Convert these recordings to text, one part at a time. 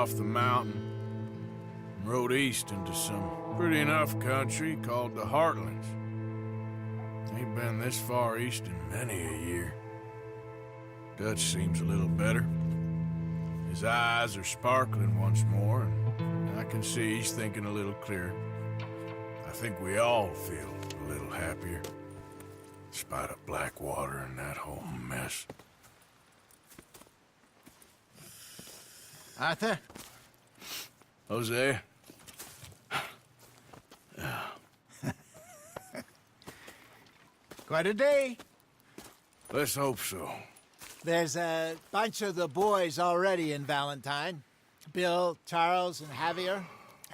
off the mountain and rode east into some pretty enough country called the Heartlands. Ain't been this far east in many a year. Dutch seems a little better. His eyes are sparkling once more, and I can see he's thinking a little clearer. I think we all feel a little happier, despite of Blackwater and that whole mess. Arthur? Jose? Quite a day. Let's hope so. There's a bunch of the boys already in Valentine. Bill, Charles, and Javier.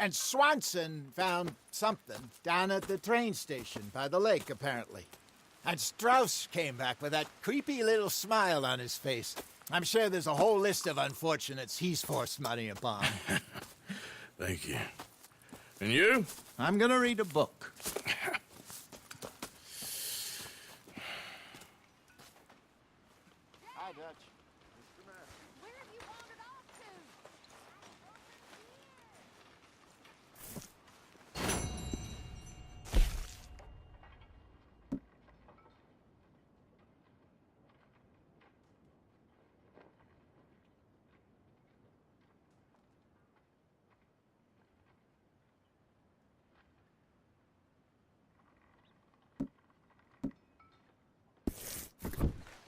And Swanson found something down at the train station by the lake, apparently. And Strauss came back with that creepy little smile on his face. I'm sure there's a whole list of unfortunates he's forced money upon. Thank you. And you? I'm gonna read a book. Hi, Dutch. Where have you wandered off to?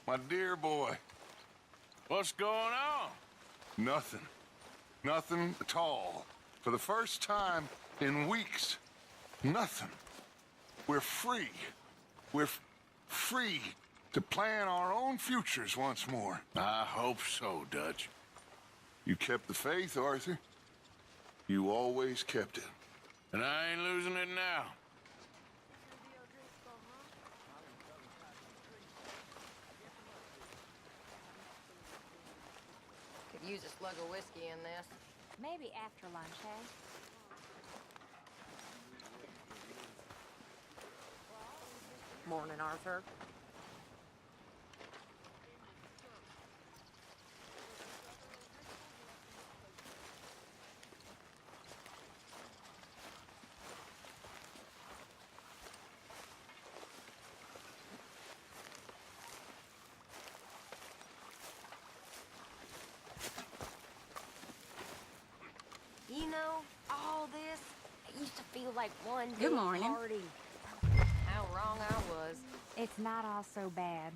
My dear boy. What's going on? Nothing. Nothing at all. For the first time in weeks. Nothing. We're free. We're free to plan our own futures once more. I hope so, Dutch. You kept the faith, Arthur. You always kept it. And I ain't losing it now. Could use a slug of whiskey in this. Maybe after lunch, eh? Morning, Arthur. You know, all this, it used to feel like one big Good morning. party. How wrong I was. It's not all so bad.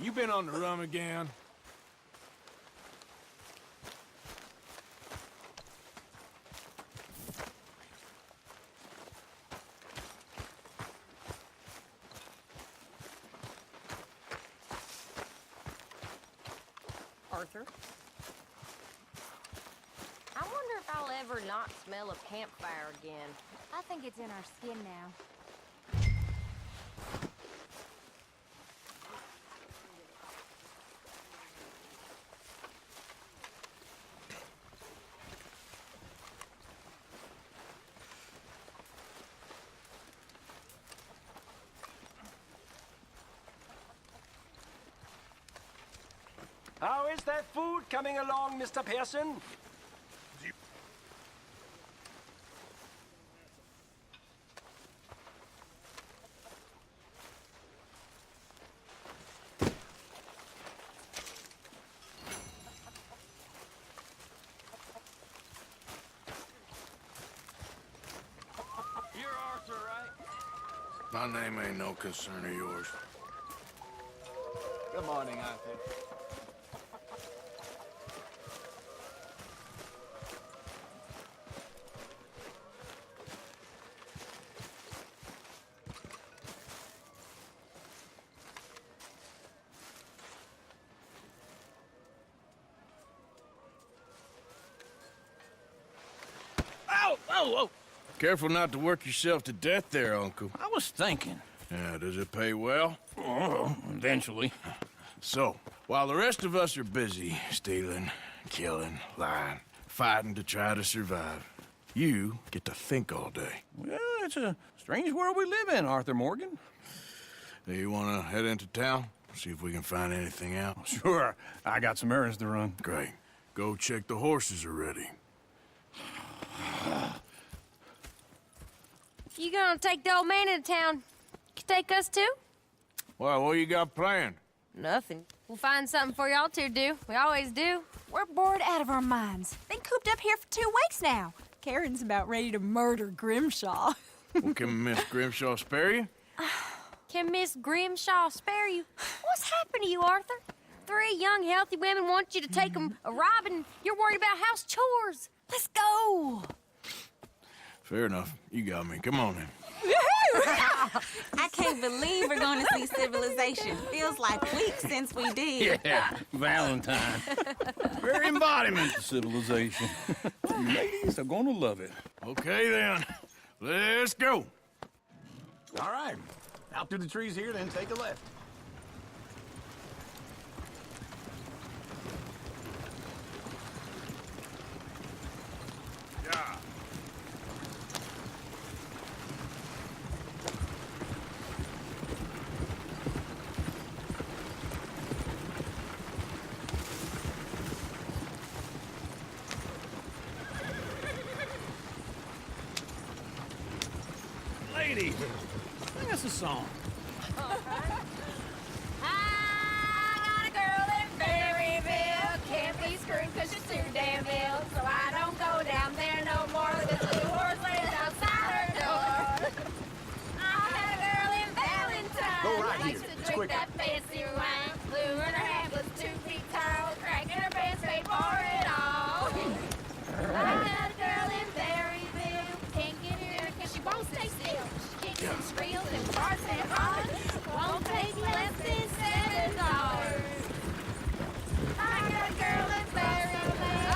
You been on the rum again? Arthur? I wonder if I'll ever not smell a campfire again. I think it's in our skin now. How is that food coming along, Mr. Pearson? My name ain't no concern of yours. Good morning, Arthur. Oh, oh, oh! Careful not to work yourself to death there, Uncle. I was thinking. Yeah, does it pay well? Oh, eventually. So, while the rest of us are busy stealing, killing, lying, fighting to try to survive, you get to think all day. Well, it's a strange world we live in, Arthur Morgan. Do you want to head into town? See if we can find anything out? Sure, I got some errands to run. Great. Go check the horses are ready. You gonna take the old man into town? Can take us too? Well, what you got planned? Nothing. We'll find something for y'all to do. We always do. We're bored out of our minds. Been cooped up here for 2 weeks now. Karen's about ready to murder Grimshaw. Well, can Miss Grimshaw spare you? Can Miss Grimshaw spare you? What's happened to you, Arthur? 3 young, healthy women want you to take them a robbing. You're worried about house chores. Let's go. Fair enough. You got me. Come on then. I can't believe we're going to see civilization. Feels like weeks since we did. Yeah, Valentine. Very embodiment of civilization. Ladies are gonna love it. Okay then. Let's go. All right. Out through the trees here, then take a left. Yeah. Ladies, sing us a song. I got a girl in Berryville. Can't be screwed 'cause she's too damn ill. So I don't go down there no more. This little horse lays outside her door. I had a girl in Valentine. Go right Likes here. to It's drink quicker. that fancy wine. Blue in her hand was 2 feet tall. Crack in her pants paid for it all. I had a girl in Berryville. Can't get her 'cause she won't stay still. She kicks and squeals and farts and hollers. Won't take less than $7. I got a girl in Berryville.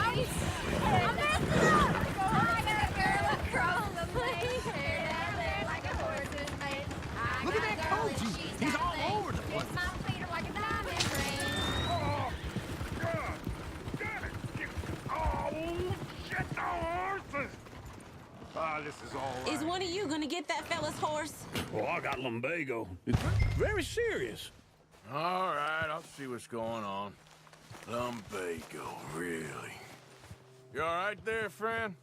I'm messing up. I got a girl across the plain. Hair down there like a horse's mane. I Look got at a that girl coat. and she's He's got all things. over the place. Fits my feet are like a diamond ring. Oh, God damn it! Oh, shit, the horses! Ah, this is all right. Is one of you going to get that fella's horse? Oh, I got lumbago. It's very serious. All right, I'll see what's going on. Lumbago, really? You all right there, friend?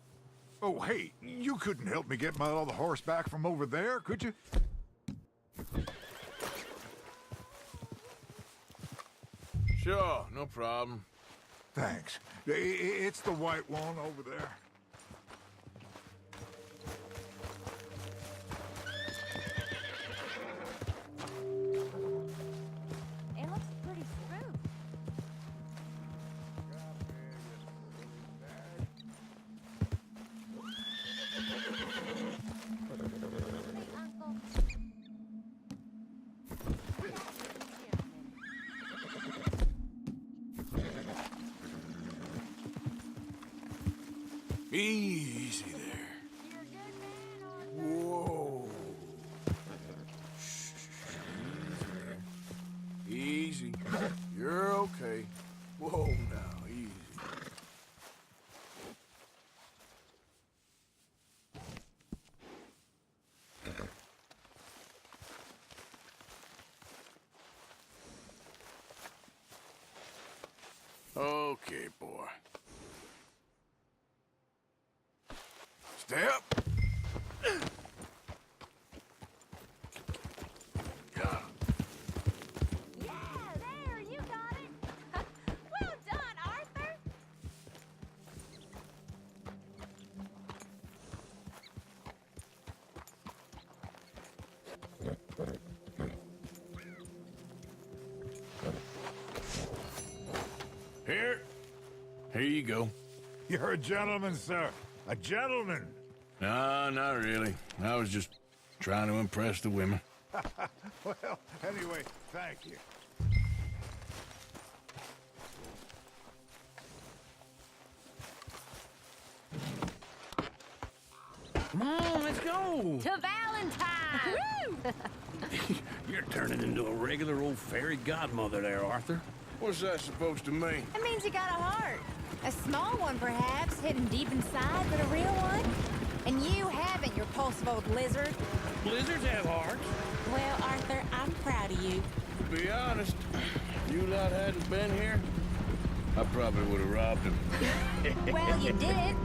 Oh, hey, you couldn't help me get my other horse back from over there, could you? Sure, no problem. Thanks. It's the white one over there. It looks pretty smooth. Hey, Uncle. Easy there. You're a good man, Arthur. Whoa. Easy. You're okay. Whoa now, easy. Okay, boy. Step. Yeah. Yeah, there, you got it. Well done, Arthur. Here. Here you go. You're a gentleman, sir. A gentleman. No, not really. I was just trying to impress the women. Well, anyway, thank you. Come on, let's go. To Valentine! You're turning into a regular old fairy godmother there, Arthur. What's that supposed to mean? It means you got a heart. A small one, perhaps, hidden deep inside, but a real one. And you haven't, your pulsive old lizard. Blizzards have hearts. Well, Arthur, I'm proud of you. To be honest, if you lot hadn't been here, I probably would have robbed him. Well, you did.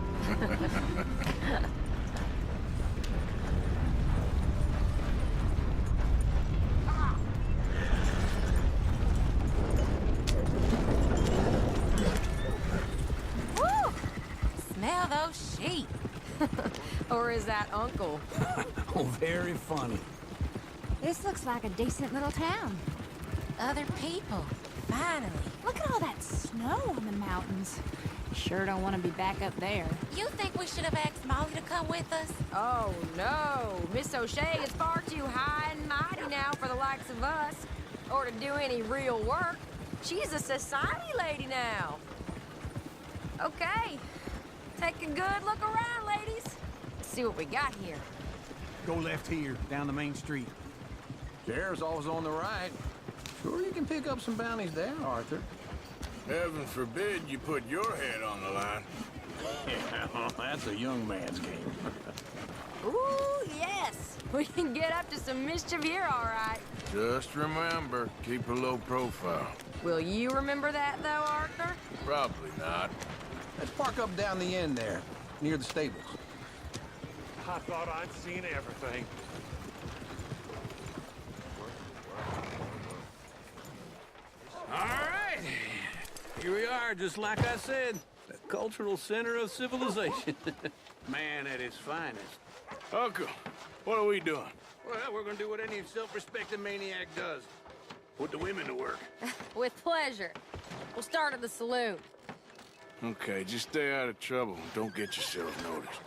Woo! Smell those sheep. Or is that Uncle? Oh, very funny. This looks like a decent little town. Other people. Finally. Look at all that snow on the mountains. Sure don't want to be back up there. You think we should have asked Molly to come with us? Oh, no. Miss O'Shea is far too high and mighty now for the likes of us. Or to do any real work. She's a society lady now. Okay. Take a good look around, ladies. See what we got here. Go left here, down the main street. Sheriff's always on the right. Sure you can pick up some bounties there, Arthur. Heaven forbid you put your head on the line. Yeah, that's a young man's game. Ooh, yes. We can get up to some mischief here, all right. Just remember, keep a low profile. Will you remember that, though, Arthur? Probably not. Let's park up down the end there, near the stables. I thought I'd seen everything. All right. Here we are, just like I said. The cultural center of civilization. Man at his finest. Uncle, what are we doing? Well, we're gonna do what any self-respecting maniac does. Put the women to work. With pleasure. We'll start at the saloon. Okay, just stay out of trouble. Don't get yourself noticed.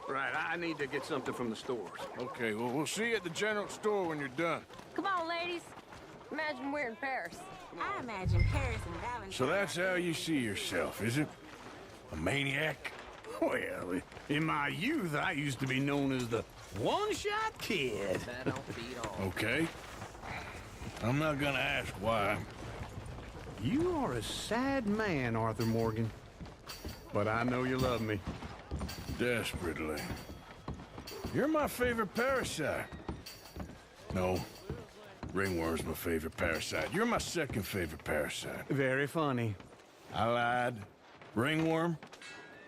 Right, I need to get something from the stores. Okay, well, we'll see you at the general store when you're done. Come on, ladies. Imagine we're in Paris. I imagine Paris and Valentine. So that's how you see yourself, is it? A maniac? Well, in my youth, I used to be known as the one-shot kid. That don't beat all. Okay. I'm not gonna ask why. You are a sad man, Arthur Morgan. But I know you love me. Desperately. You're my favorite parasite. No. Ringworm's my favorite parasite. You're my second favorite parasite. Very funny. I lied. Ringworm,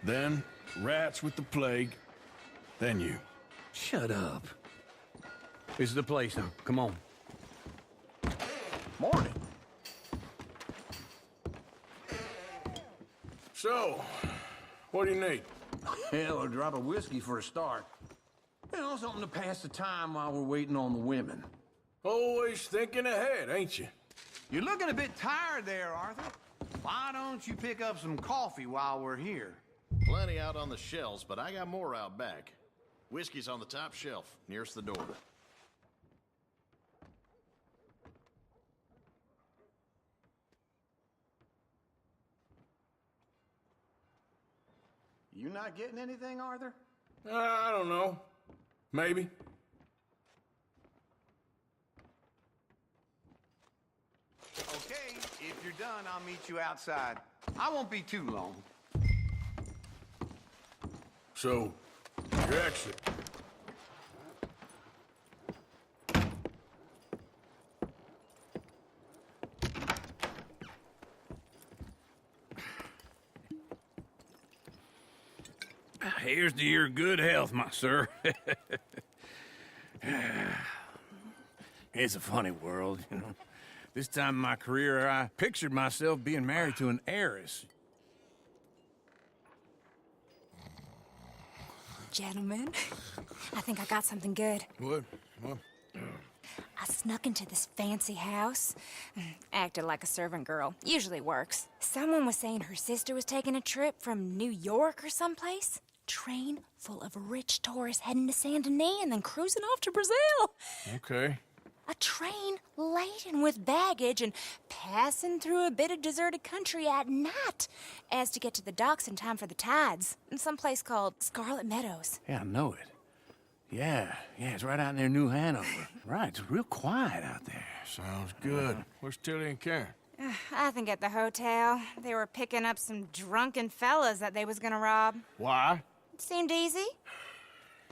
then rats with the plague, then you. Shut up. This is the place now. Come on. Morning. So, what do you need? Hell, a drop of whiskey for a start. You know, something to pass the time while we're waiting on the women. Always thinking ahead, ain't you? You're looking a bit tired there, Arthur. Why don't you pick up some coffee while we're here? Plenty out on the shelves, but I got more out back. Whiskey's on the top shelf, nearest the door. You not getting anything, Arthur? I don't know. Maybe. Okay, if you're done, I'll meet you outside. I won't be too long. So, your exit. Here's to your good health, my sir. It's a funny world, you know. This time in my career, I pictured myself being married to an heiress. Gentlemen, I think I got something good. What? What? I snuck into this fancy house. Acted like a servant girl. Usually works. Someone was saying her sister was taking a trip from New York or someplace. Train full of rich tourists heading to Saint Denis and then cruising off to Brazil. Okay. A train laden with baggage and passing through a bit of deserted country at night as to get to the docks in time for the tides in some place called Scarlet Meadows. Yeah, I know it. Yeah, it's right out near New Hanover. Right, it's real quiet out there. Sounds good. Where's Tilly and Karen? I think at the hotel. They were picking up some drunken fellas that they was gonna rob. Why? It seemed easy.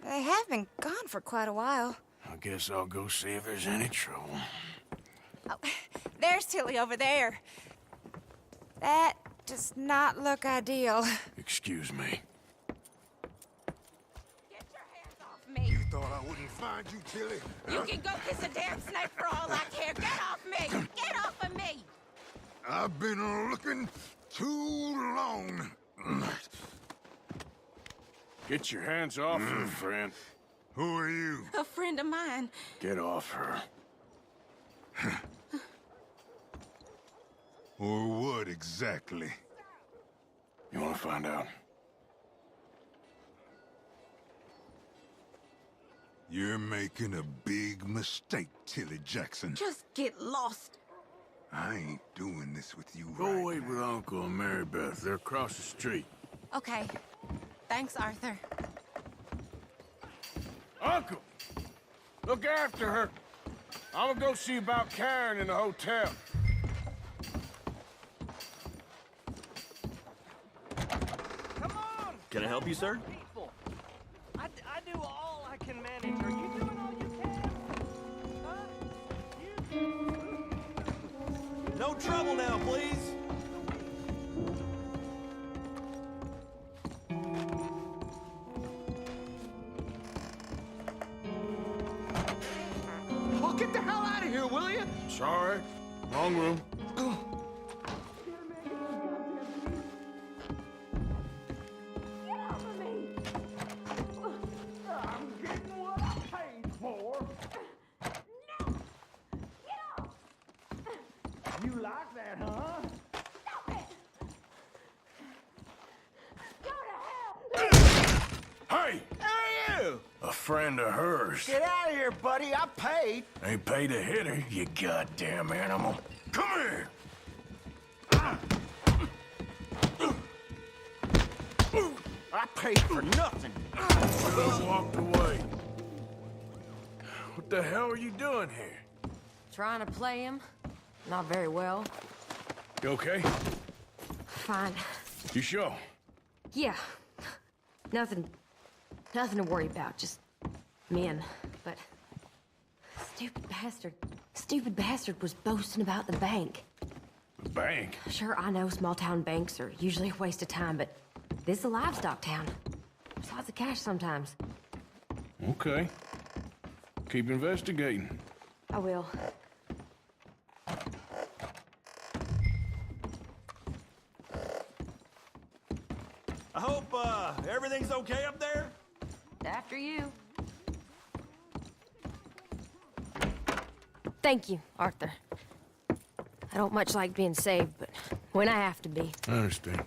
They have been gone for quite a while. I guess I'll go see if there's any trouble. Oh, there's Tilly over there. That does not look ideal. Excuse me. Get your hands off me. You thought I wouldn't find you, Tilly? You can go kiss a damn snake for all I care. Get off me! Get off of me! I've been looking too long. Get your hands off her, friend. Who are you? A friend of mine. Get off her. Or what exactly? You want to find out? You're making a big mistake, Tilly Jackson. Just get lost. I ain't doing this with you Go right wait now. with Uncle and Mary Beth. They're across the street. Okay. Thanks, Arthur. Uncle! Look after her. I'm gonna go see about Karen in the hotel. Come on! Can I help you, sir? People. I do all I can manage. Are you doing all you can? Huh? No trouble now, please. Well, get the hell out of here, will you? Sorry. Wrong room. You like that, huh? Hey! Who are you? A friend of hers. Get out of here, buddy. I paid. Ain't paid to hit her, you goddamn animal. Come here! I paid for nothing. Just walked away. What the hell are you doing here? Trying to play him. Not very well. You okay? Fine. You sure? Yeah. Nothing to worry about. Just men. But stupid bastard was boasting about the bank. The bank? Sure, I know small town banks are usually a waste of time, but this is a livestock town. There's lots of cash sometimes. Okay. Keep investigating. I will. I hope, everything's okay up there? After you. Thank you, Arthur. I don't much like being saved, but when I have to be. I understand.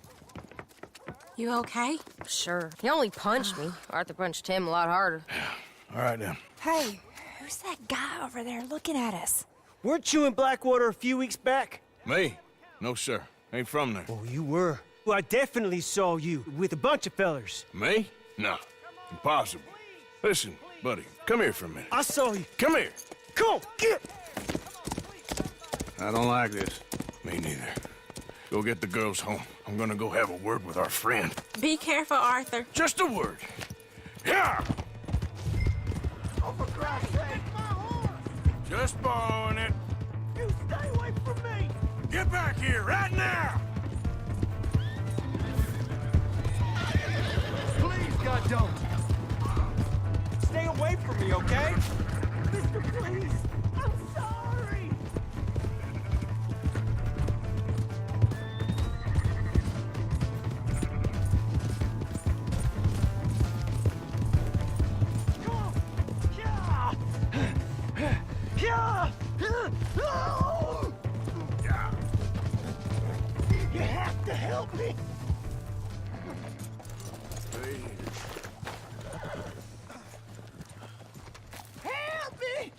You okay? Sure. He only punched me. Arthur punched him a lot harder. All right, then. Hey, who's that guy over there looking at us? Weren't you in Blackwater a few weeks back? Me? No, sir. Ain't from there. Oh, you were. Well, I definitely saw you with a bunch of fellers. Me? No. Impossible. Listen, buddy, come here for a minute. I saw you. Come here. Come on, get! I don't like this. Me neither. Go get the girls home. I'm gonna go have a word with our friend. Be careful, Arthur. Just a word. Yeah! Oh, for Christ's sake! My horse! Just borrowing it. You stay away from me! Get back here right now! Please, God, don't! Stay away from me, okay? Mister, please! I'm sorry! Come on! Yeah! Yeah! Help me! Stay here. Help me!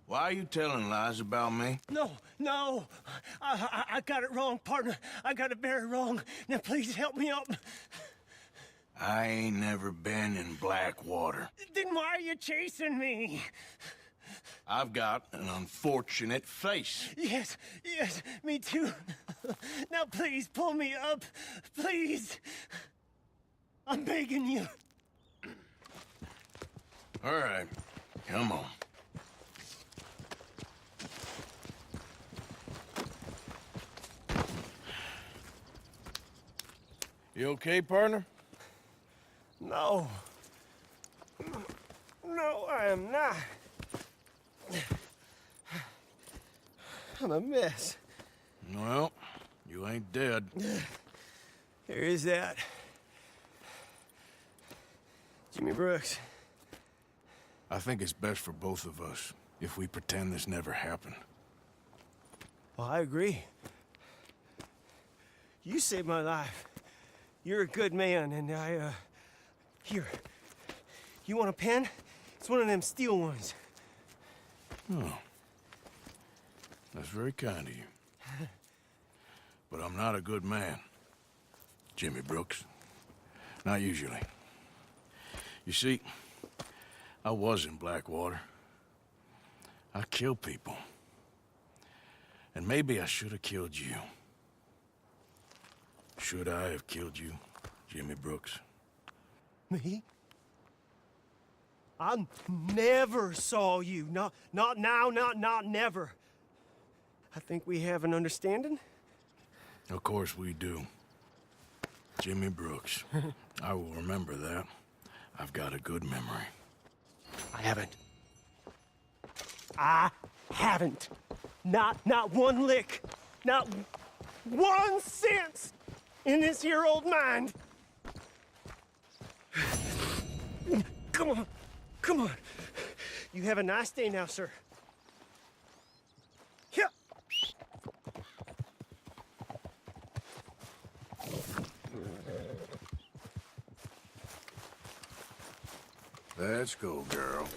Why are you telling lies about me? No. I got it wrong, partner. I got it very wrong. Now please help me up. I ain't never been in Blackwater. Then why are you chasing me? I've got an unfortunate face. Yes, me too. Now please pull me up. Please. I'm begging you. All right, come on. You okay, partner? No. No, I am not. I'm a mess. Well, you ain't dead. There is that. Jimmy Brooks. I think it's best for both of us if we pretend this never happened. Well, I agree. You saved my life. You're a good man, and here. You want a pen? It's one of them steel ones. Oh. That's very kind of you. But I'm not a good man, Jimmy Brooks. Not usually. You see, I was in Blackwater. I killed people. And maybe I should have killed you. Should I have killed you, Jimmy Brooks? Me? I never saw you. Not now, not never. I think we have an understanding. Of course we do. Jimmy Brooks. I will remember that. I've got a good memory. I haven't. Not one lick. Not 1 cent in this here old mind. Come on. You have a nice day now, sir. Here. Let's go, girl.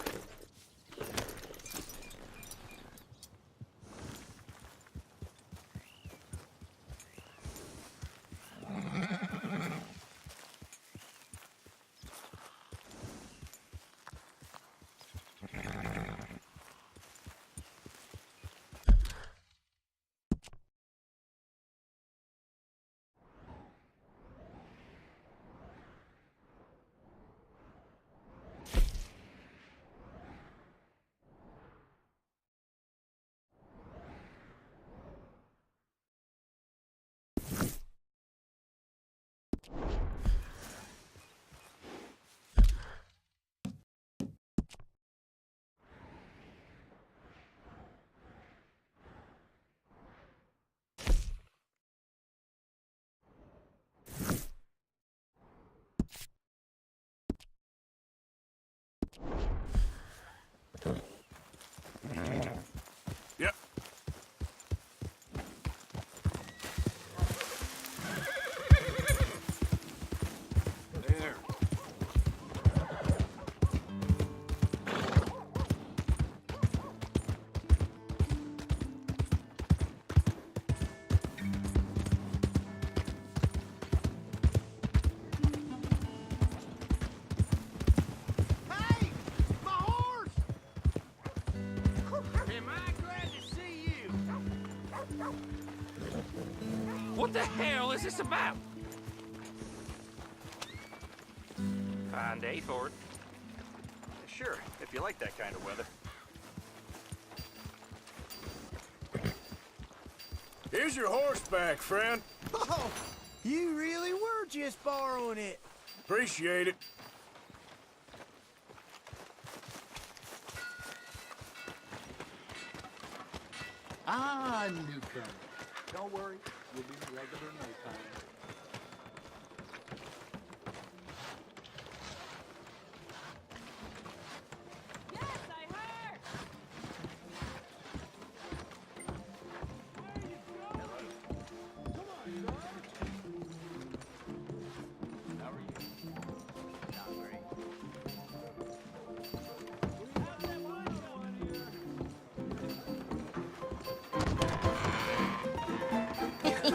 Yep. There. Hey! My horse! Am I glad to see you? What the hell is this about? Fine day for it. Sure, if you like that kind of weather. Here's your horseback, friend. Oh, you really were just borrowing it. Appreciate it. Ah, newcomer. Don't worry, you'll be regular no time. Yes, I heard!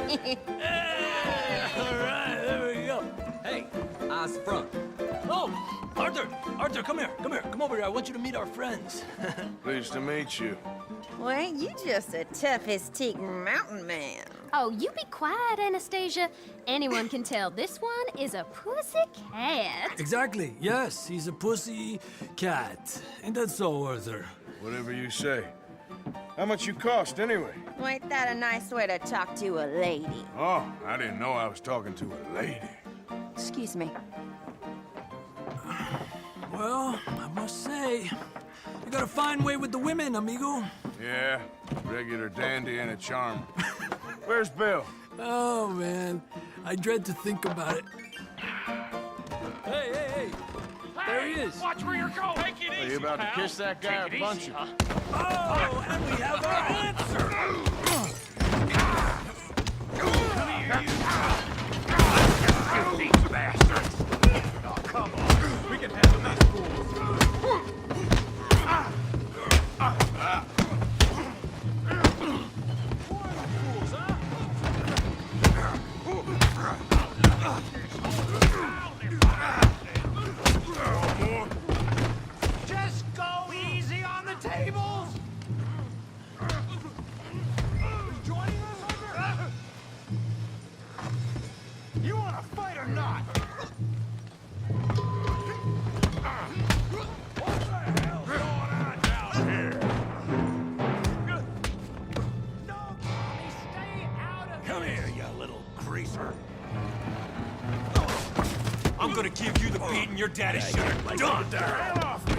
All right, there we go. Hey, eyes front. Oh, Arthur! Arthur, come here. Come here. Come over here. I want you to meet our friends. Pleased to meet you. Well, ain't you just a tough-as-teak mountain man? Oh, you be quiet, Anastasia. Anyone can tell this one is a pussy cat. Exactly. Yes, he's a pussy cat. Ain't that so, Arthur? Whatever you say. How much you cost, anyway? Well, ain't that a nice way to talk to a lady? Oh, I didn't know I was talking to a lady. Excuse me. Well, I must say, you got a fine way with the women, amigo. Yeah, regular dandy and a charmer. Where's Bill? Oh, man. I dread to think about it. Hey, hey, hey! There he is. Watch where you're going. Take it Are easy, you about to pal. kiss that guy Take or it punch easy, him? huh? Oh, and we have our answer! Come here, you. Filthy bastard. Oh, come on. We can handle these fools. Just go easy on the tables! Joining us, Arthur? You wanna fight or not? What the hell's going on down here? No, Tommy, stay out of Come this. here, you little greaser. I'm gonna give you the beating your daddy should have done. Get off me.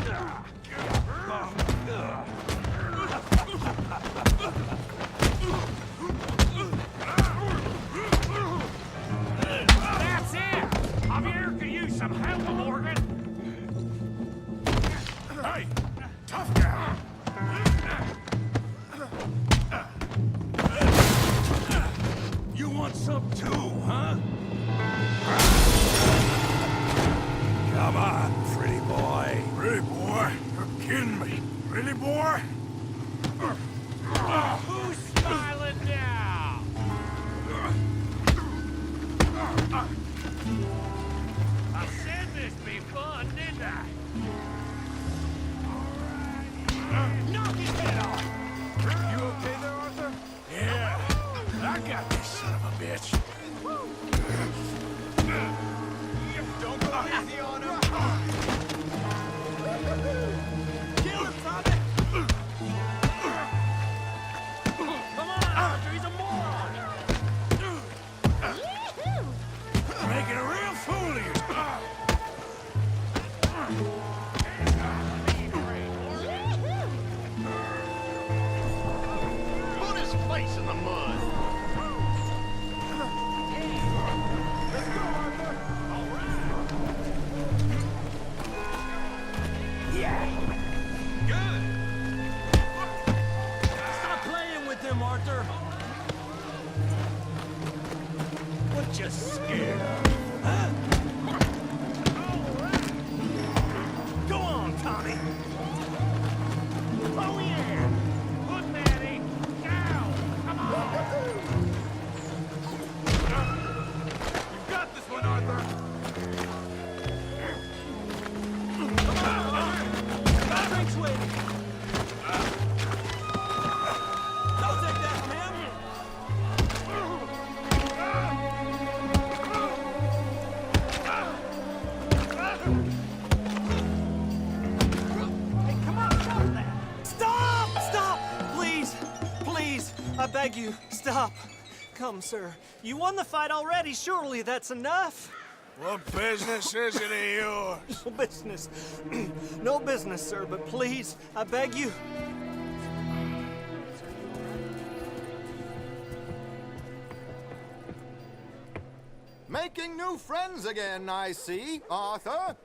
That's it. Javier could use some help, Morgan. Hey, tough guy. You want some too, huh? Come on, pretty boy. Really, boy? You're kidding me. Really, boy? Who's smiling now? I said this be fun, didn't I? Knock his head off! You okay there, Arthur? Yeah, I got this son of a bitch. Don't go easy on him! Kill him, Tommy! Come on, Arthur, he's a moron. Making a real fool of you. Put his face in the mud. Stop playing with him, Arthur. What you scared of? Huh? Go on, Tommy. Oh, yeah. Good, Manny. Down. Come on. You got this one, Arthur. Drink's waiting. Don't take that from him. Hey, come on, stop that! Stop! Stop! Please! Please! I beg you, stop! Come, sir. You won the fight already. Surely that's enough. What business is it of yours? No business. No business, sir, but please, I beg you. Making new friends again, I see, Arthur.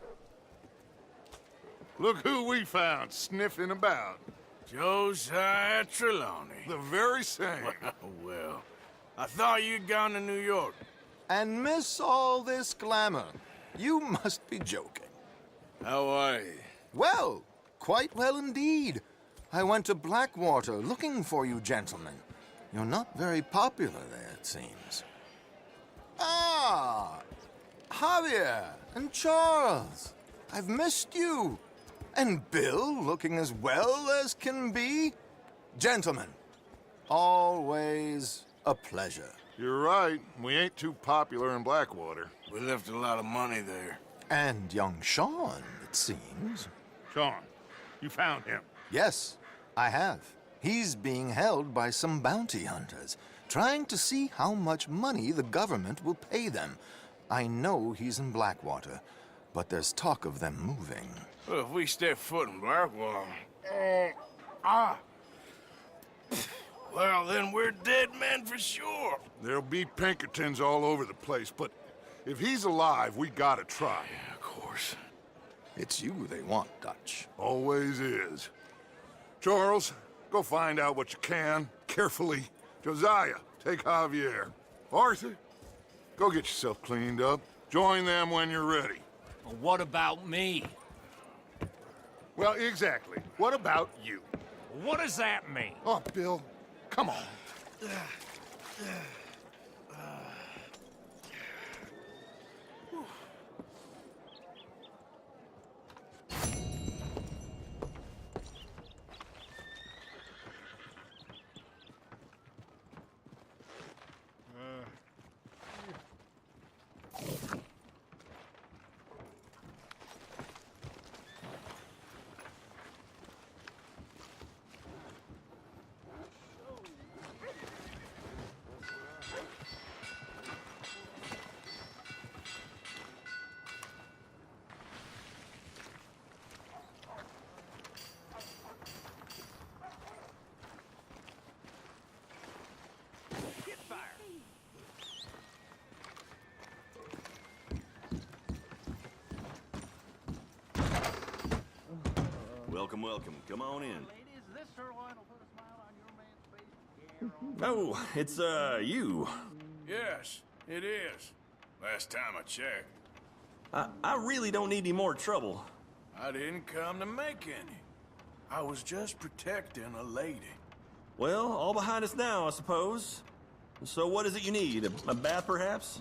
Look who we found sniffing about. Josiah Trelawney. The very same. Well, I thought you'd gone to New York. And miss all this glamour. You must be joking. How are you? Well, quite well indeed. I went to Blackwater looking for you gentlemen. You're not very popular there, it seems. Ah! Javier and Charles! I've missed you! And Bill looking as well as can be? Gentlemen, always a pleasure. You're right. We ain't too popular in Blackwater. We left a lot of money there. And young Sean, it seems. Sean, you found him. Yes, I have. He's being held by some bounty hunters, trying to see how much money the government will pay them. I know he's in Blackwater, but there's talk of them moving. Well, if we step foot in Blackwater... Well, then we're dead men for sure. There'll be Pinkertons all over the place, but if he's alive, we gotta try. Yeah, of course. It's you they want, Dutch. Always is. Charles, go find out what you can, carefully. Josiah, take Javier. Arthur, go get yourself cleaned up. Join them when you're ready. Well, what about me? Well, exactly. What about you? What does that mean? Oh, Bill, come on. Welcome, welcome. Come on in. Oh, it's, you. Yes, it is. Last time I checked. I really don't need any more trouble. I didn't come to make any. I was just protecting a lady. Well, all behind us now, I suppose. So what is it you need? A bath, perhaps?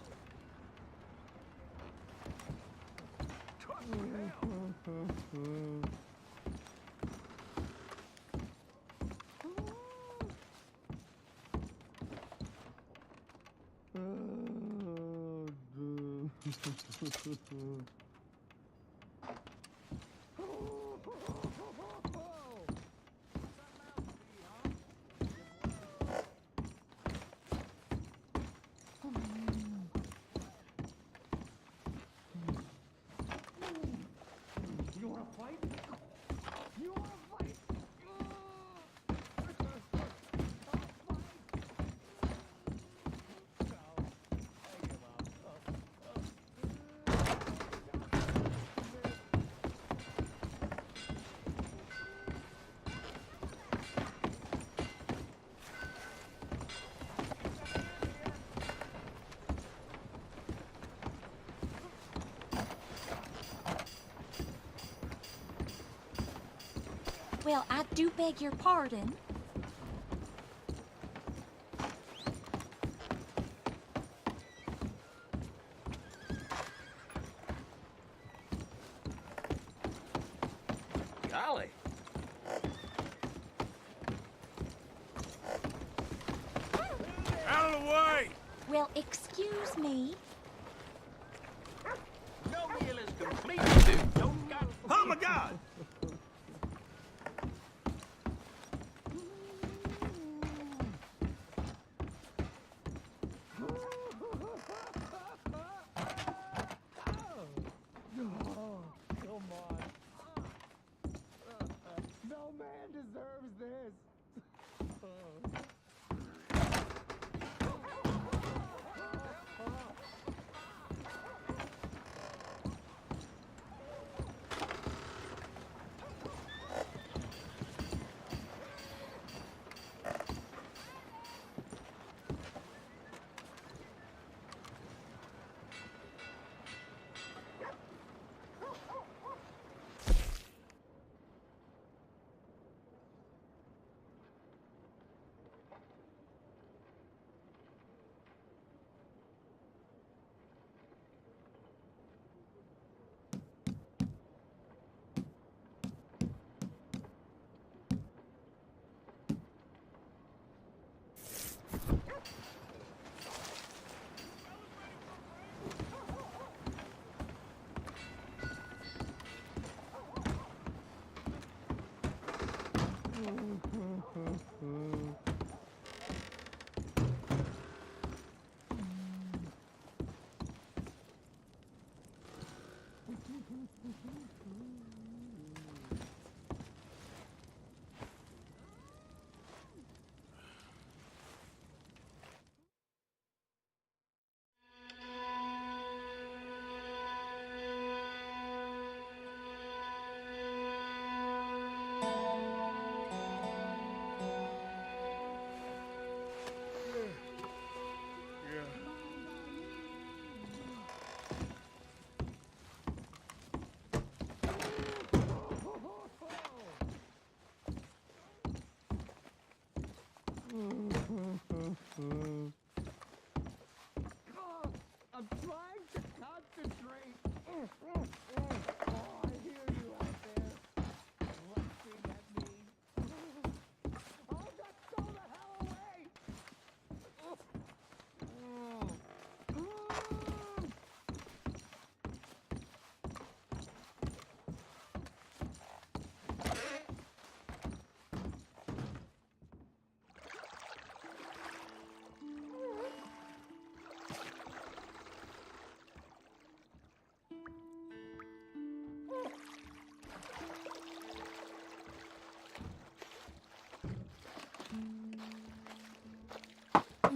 Well, I do beg your pardon. Golly. Out of the way! Well, excuse me. No meal is complete. Don't got... Oh, my God!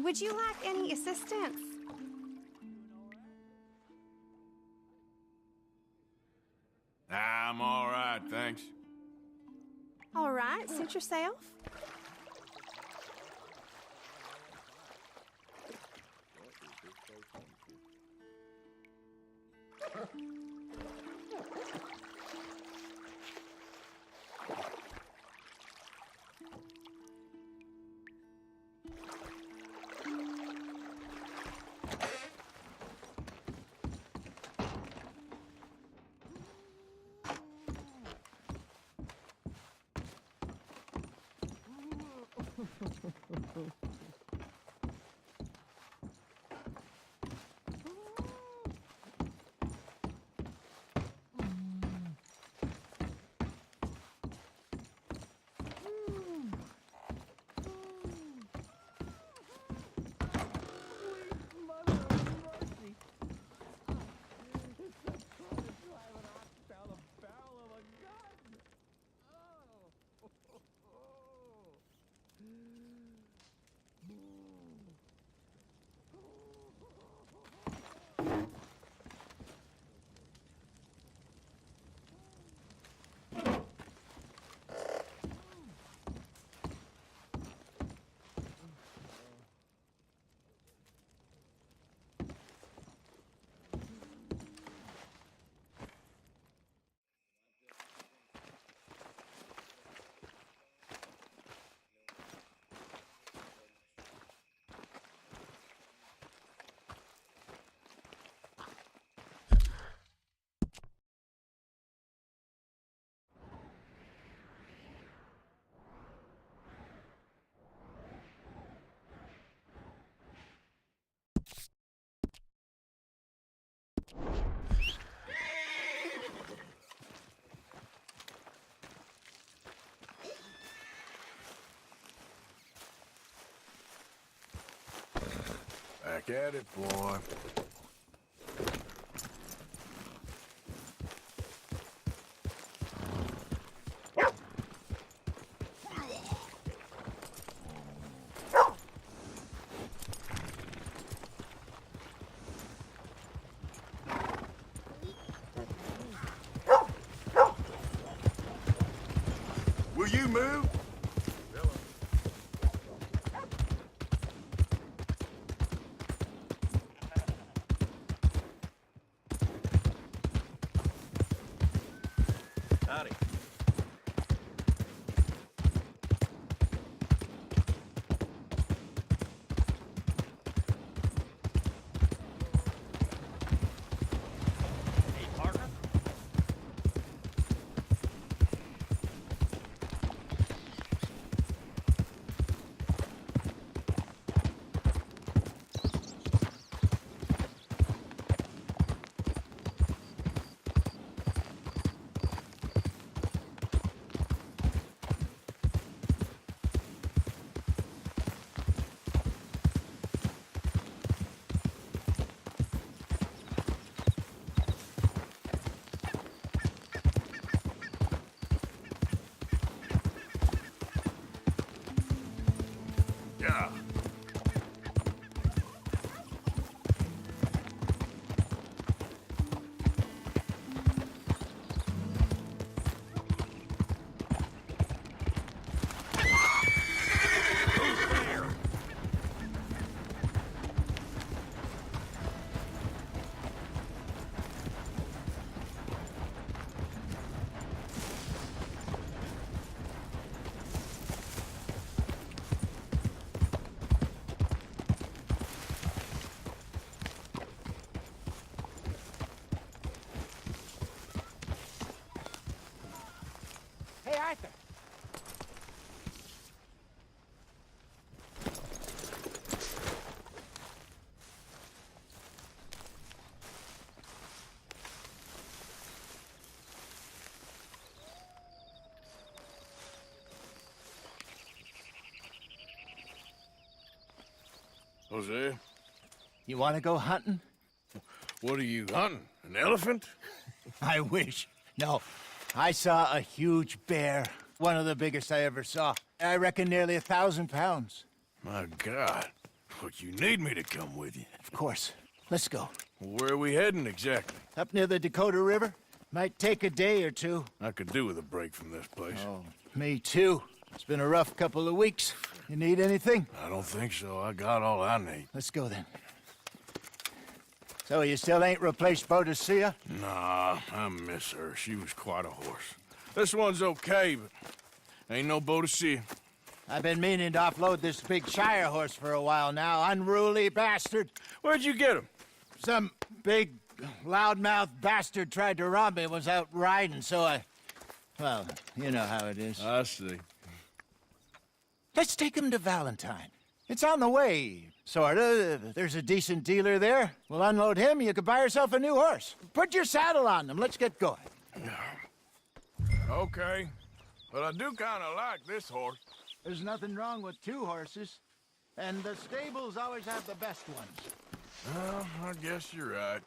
Would you like any assistance? I'm all right, thanks. All right, suit yourself. Back at it, boy. Will you move? Howdy. Hey, partner. Yeah. Hey, Arthur. Jose, You want to go hunting? what are you hunting? An elephant? I wish. No, I saw a huge bear. One of the biggest I ever saw. I reckon nearly 1,000 pounds. My God. But you need me to come with you. Of course. Let's go. Where are we heading exactly? Up near the Dakota River. Might take a day or two. I could do with a break from this place. Oh, me too. It's been a rough couple of weeks. You need anything? I don't think so. I got all I need. Let's go then. So you still ain't replaced Boadicea? Nah, I miss her. She was quite a horse. This one's okay, but ain't no Boadicea. I've been meaning to offload this big Shire horse for a while now. Unruly bastard. Where'd you get him? Some big, loudmouth bastard tried to rob me, was out riding, so well, you know how it is. I see. Let's take him to Valentine. It's on the way, sorta. There's a decent dealer there. We'll unload him, you could buy yourself a new horse. Put your saddle on him, let's get going. Okay, but I do kind of like this horse. There's nothing wrong with two horses, and the stables always have the best ones. Well, I guess you're right.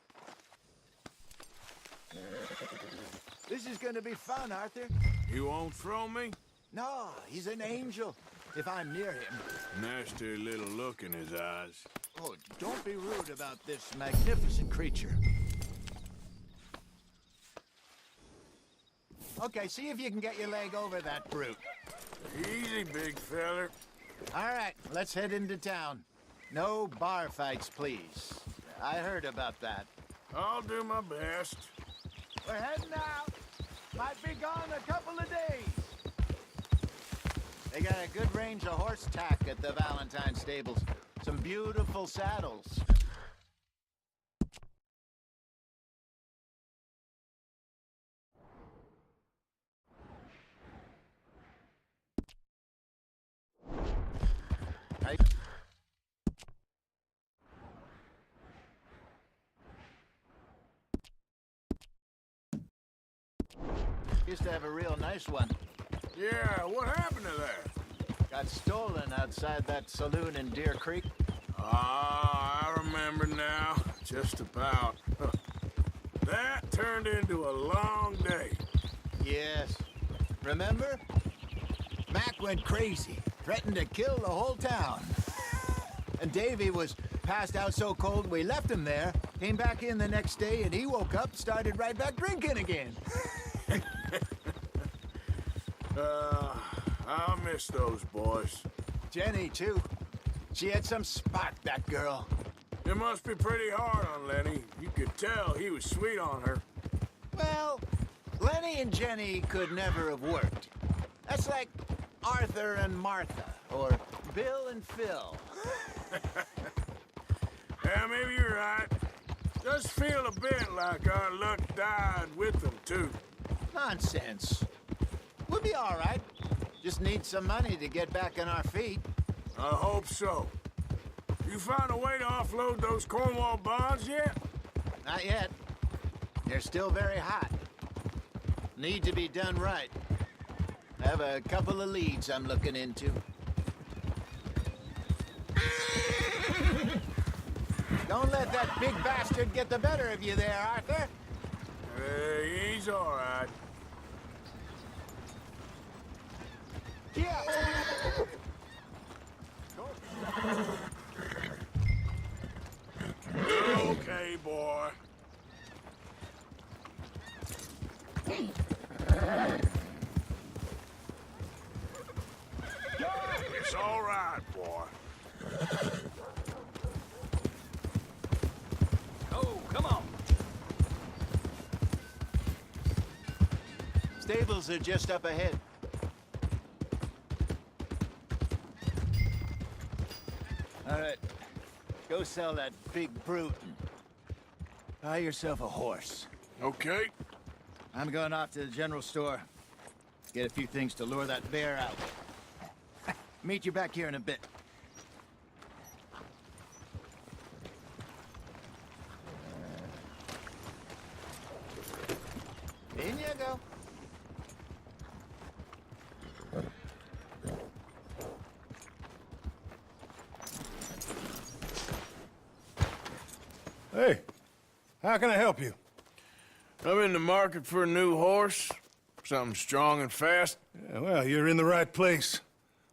This is gonna be fun, Arthur. You won't throw me? No, he's an angel, if I'm near him. Nasty little look in his eyes. Oh, don't be rude about this magnificent creature. Okay, see if you can get your leg over that brute. Easy, big feller. All right, let's head into town. No bar fights, please. I heard about that. I'll do my best. We're heading out. Might be gone a couple of days. They got a good range of horse tack at the Valentine stables. Some beautiful saddles. Used to have a real nice one. Yeah, what happened to that? Got stolen outside that saloon in Deer Creek. Ah, I remember now. Just about. That turned into a long day. Yes. Remember? Mac went crazy, threatened to kill the whole town. And Davy was passed out so cold we left him there, came back in the next day, and he woke up, started right back drinking again. I'll miss those boys. Jenny, too. She had some spark, that girl. It must be pretty hard on Lenny. You could tell he was sweet on her. Well, Lenny and Jenny could never have worked. That's like Arthur and Martha, or Bill and Phil. Yeah, maybe you're right. Does feel a bit like our luck died with them, too. Nonsense. We'll be all right. Just need some money to get back on our feet. I hope so. You found a way to offload those Cornwall bonds yet? Not yet. They're still very hot. Need to be done right. I have a couple of leads I'm looking into. Don't let that big bastard get the better of you there, Arthur. He's all right. Yeah. Okay, boy. It's all right, boy. Oh, come on. Stables are just up ahead. All right. Go sell that big brute and buy yourself a horse. Okay. I'm going off to the general store. Get a few things to lure that bear out. Meet you back here in a bit. In you go. Hey, how can I help you? I'm in the market for a new horse. Something strong and fast. Yeah, well, you're in the right place.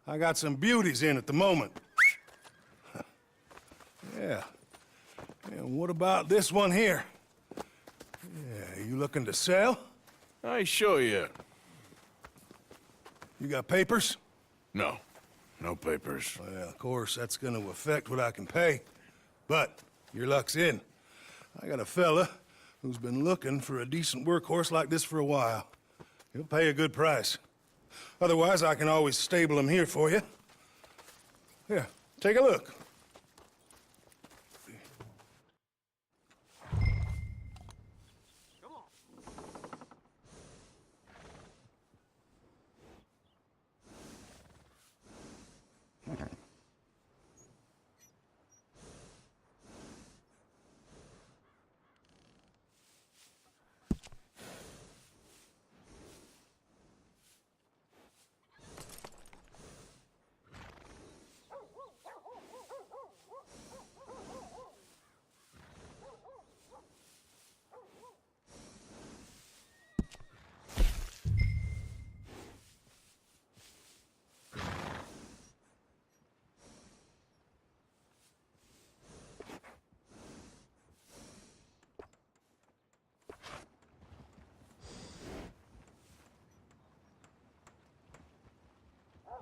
I got some beauties in at the moment. Yeah. And what about this one here? Yeah, you looking to sell? I show you. You got papers? No. No papers. Well, of course, that's gonna affect what I can pay. But your luck's in. I got a fella who's been looking for a decent workhorse like this for a while. He'll pay a good price. Otherwise, I can always stable him here for you. Here, take a look.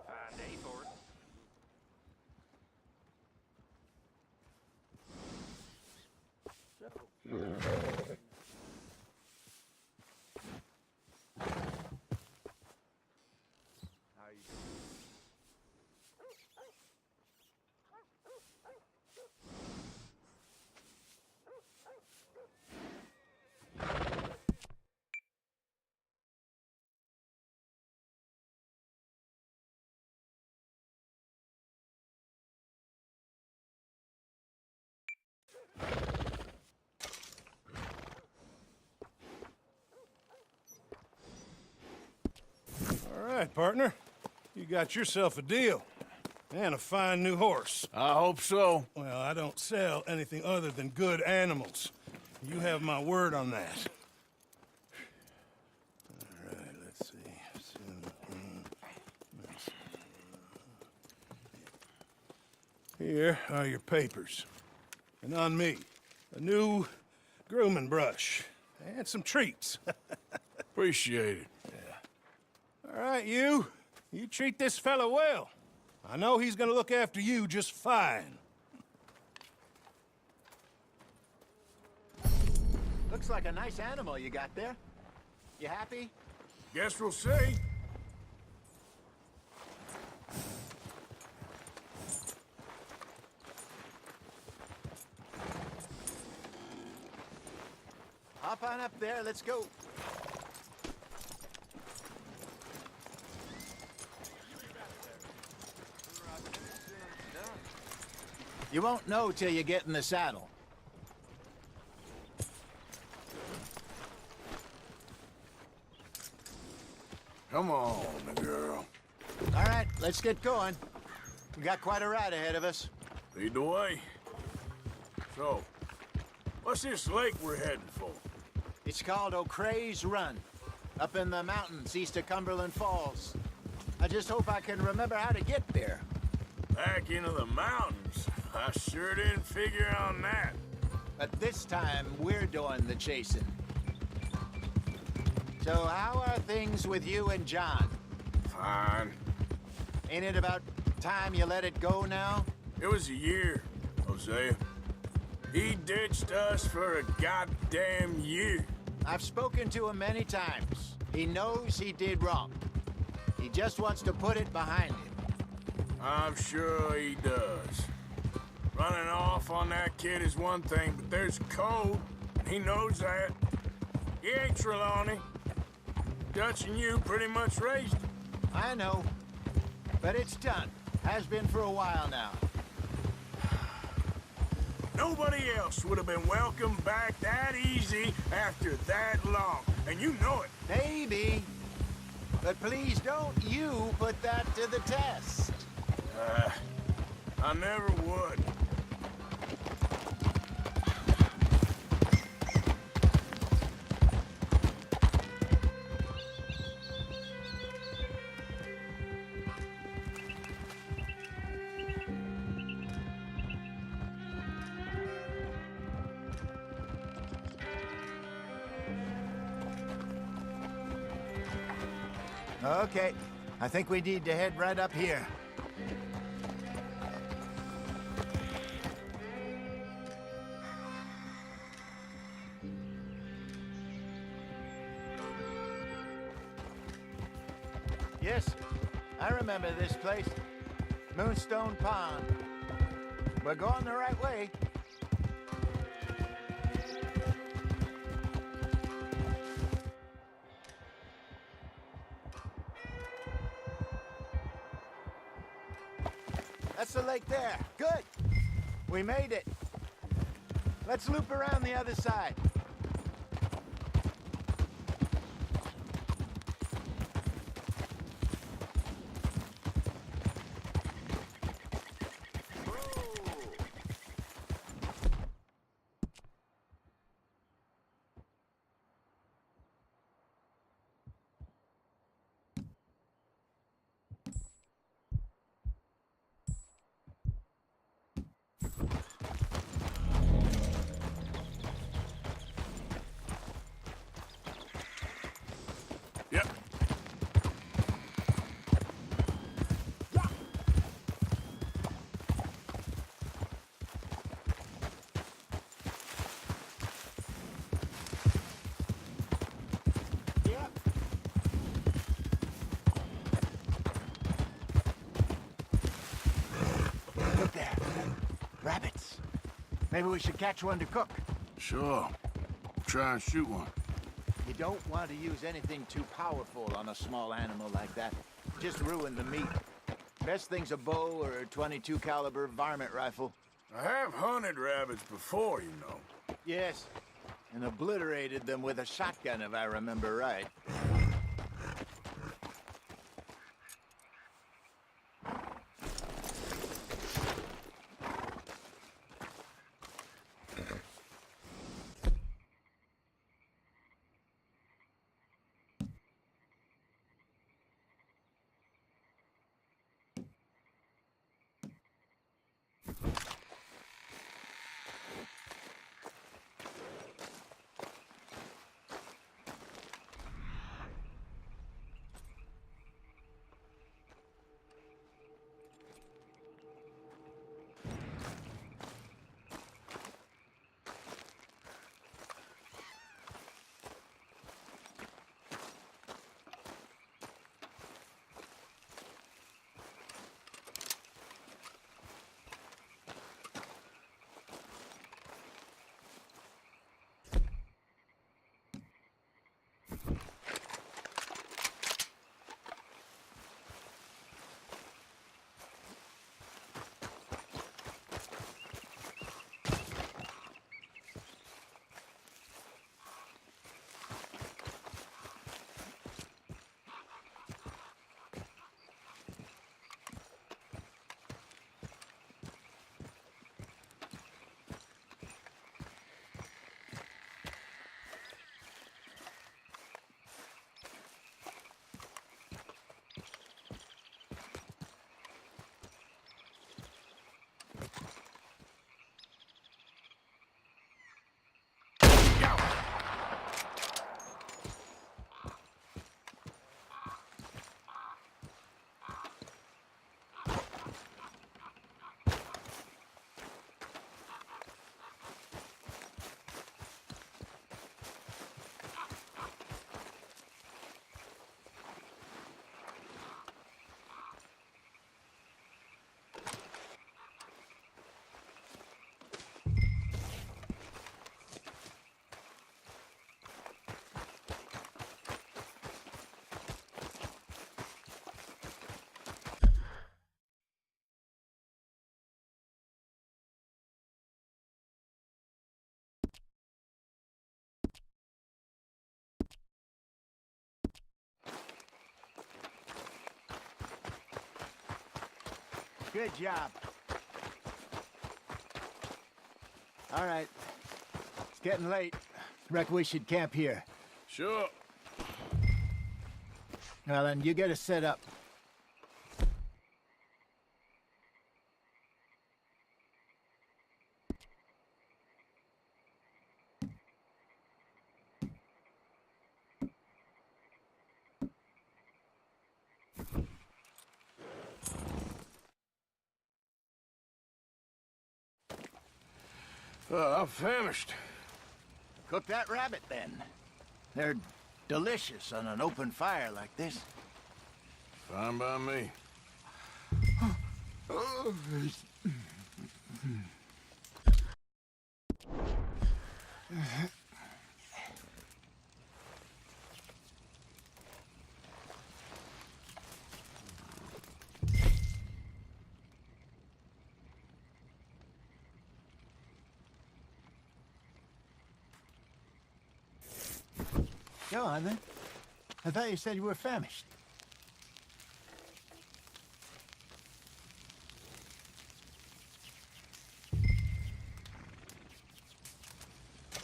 Fine day for it. How you doing? All right, partner. You got yourself a deal. And a fine new horse. I hope so. Well, I don't sell anything other than good animals. You have my word on that. All right, let's see. Here are your papers. And on me, a new grooming brush. And some treats. Appreciate it. All right, you. You treat this fella well. I know he's gonna look after you just fine. Looks like a nice animal you got there. You happy? Guess we'll see. Hop on up there, let's go. You won't know till you get in the saddle. Come on, girl. All right, let's get going. We got quite a ride ahead of us. Lead the way. So, what's this lake we're heading for? It's called O'Creagh's Run, up in the mountains east of Cumberland Falls. I just hope I can remember how to get there. Back into the mountains? I sure didn't figure on that. But this time, we're doing the chasing. So how are things with you and John? Fine. Ain't it about time you let it go now? It was a year, Hosea. He ditched us for a goddamn year. I've spoken to him many times. He knows he did wrong. He just wants to put it behind him. I'm sure he does. Running off on that kid is one thing, but there's code. He knows that. He ain't Trelawney. Dutch and you pretty much raised him. I know. But it's done. Has been for a while now. Nobody else would have been welcomed back that easy after that long. And you know it. Maybe. But please don't you put that to the test. I never would. Okay, I think we need to head right up here. Yes, I remember this place. Moonstone Pond. We're going the right way. That's the lake there. Good. We made it. Let's loop around the other side. Yep. Look there. Rabbits. Maybe we should catch one to cook. Sure. Try and shoot one. You don't want to use anything too powerful on a small animal like that. Just ruin the meat. Best thing's a bow or a .22 caliber varmint rifle. I have hunted rabbits before, you know. Yes, and obliterated them with a shotgun, if I remember right. Good job. All right. It's getting late. Reckon we should camp here. Sure. Well, then, you get us set up. I'm famished. Cook that rabbit, then. They're delicious on an open fire like this. Fine by me. Go on, then. I thought you said you were famished.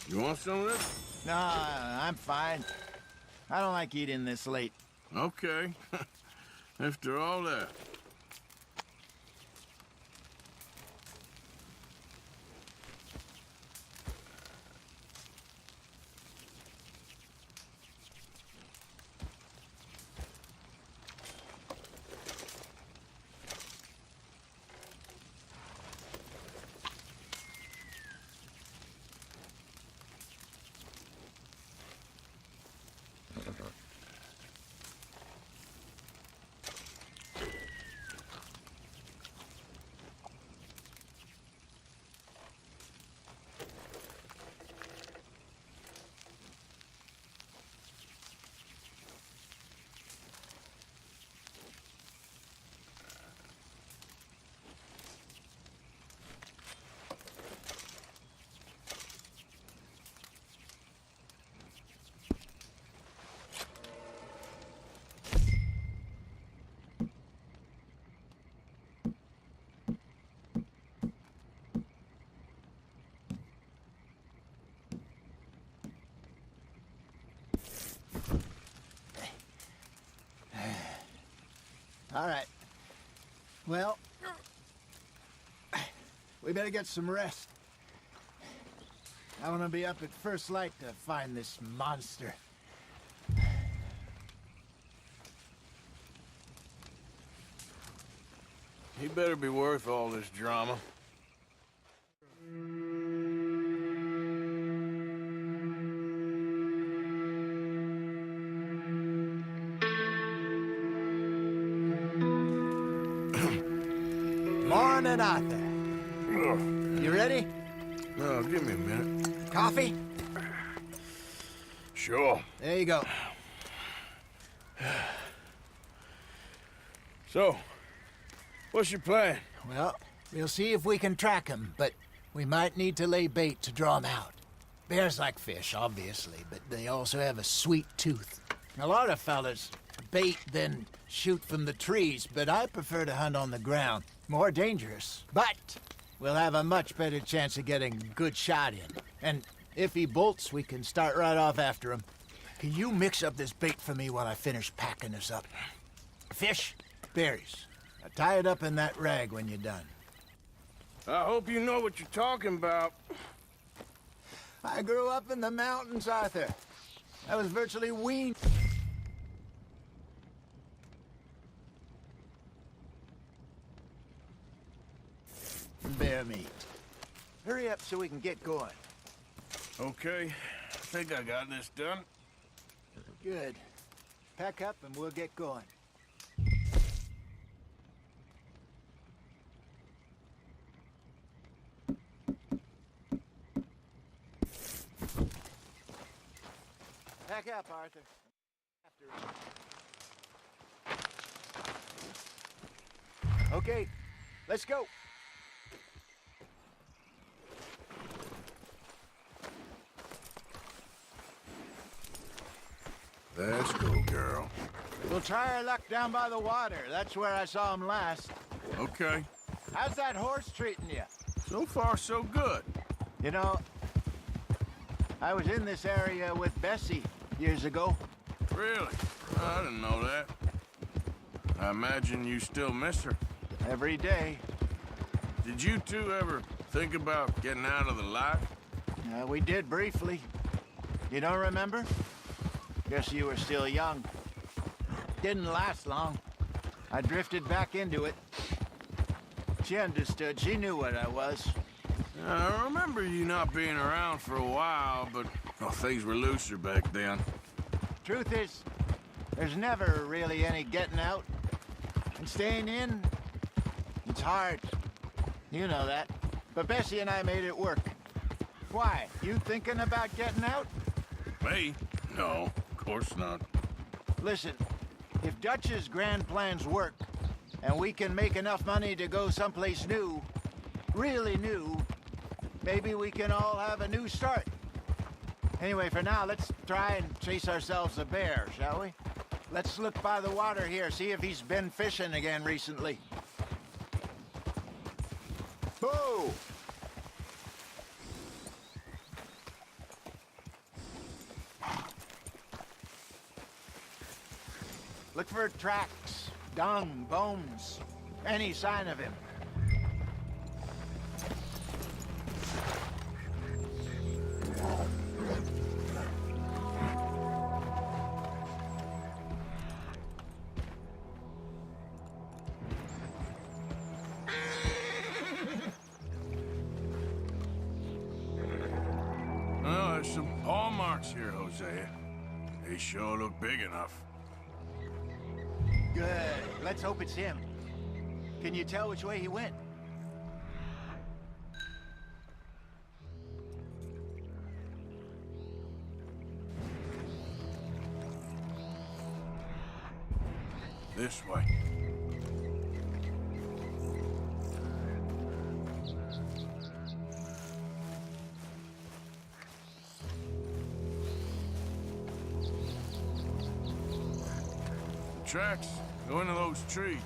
You want some of this? No, I'm fine. I don't like eating this late. Okay. After all that. All right. Well, we better get some rest. I want to be up at first light to find this monster. He better be worth all this drama. Morning, Arthur. You ready? No, give me a minute. Coffee? Sure. There you go. So, what's your plan? Well, we'll see if we can track him, but we might need to lay bait to draw him out. Bears like fish, obviously, but they also have a sweet tooth. A lot of fellas bait, then shoot from the trees, but I prefer to hunt on the ground. More dangerous, but we'll have a much better chance of getting a good shot in. And if he bolts, we can start right off after him. Can you mix up this bait for me while I finish packing this up? Fish, berries. Now tie it up in that rag when you're done. I hope you know what you're talking about. I grew up in the mountains, Arthur. I was virtually weaned. Bear meat. Hurry up so we can get going. Okay, I think I got this done. Good. Pack up and we'll get going. Pack up, Arthur. Okay, let's go. Let's go, girl. We'll try our luck down by the water. That's where I saw him last. Okay. How's that horse treating you? So far, so good. You know, I was in this area with Bessie years ago. Really? I didn't know that. I imagine you still miss her. Every day. Did you two ever think about getting out of the life? We did briefly. You don't remember? Guess you were still young. Didn't last long. I drifted back into it. She understood. She knew what I was. I remember you not being around for a while, but well, things were looser back then. Truth is, there's never really any getting out. And staying in, it's hard. You know that. But Bessie and I made it work. Why? You thinking about getting out? Me? No, of course not. Listen, if Dutch's grand plans work, and we can make enough money to go someplace new, really new, maybe we can all have a new start. Anyway, for now, let's try and chase ourselves a bear, shall we? Let's look by the water here, see if he's been fishing again recently. Boo! Look for tracks, dung, bones, any sign of him. Well, there's some paw marks here, Hosea. They sure look big enough. Good. Let's hope it's him. Can you tell which way he went? This way. Tracks go into those trees.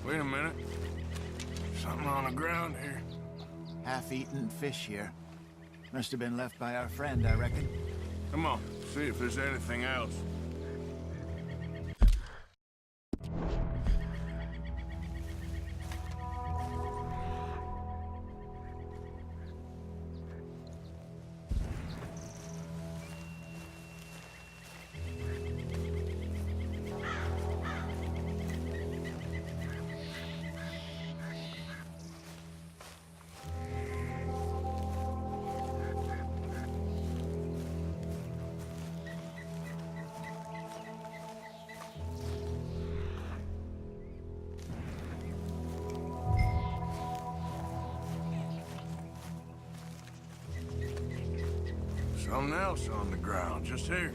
Wait a minute. Something on the ground here. Half-eaten fish here. Must have been left by our friend, I reckon. Come on, see if there's anything else. Something else on the ground, just here.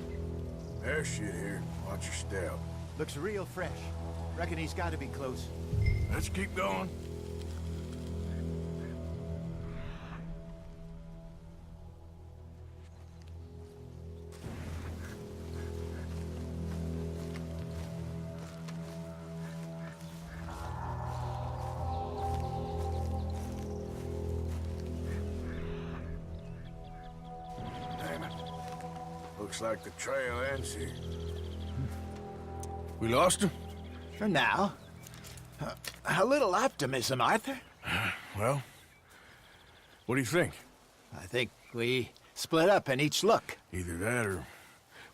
There's shit here. Watch your step. Looks real fresh. Reckon he's got to be close. Let's keep going. Looks like the trail ends here. We lost him? For now. A little optimism, Arthur. Well, what do you think? I think we split up and each look. Either that or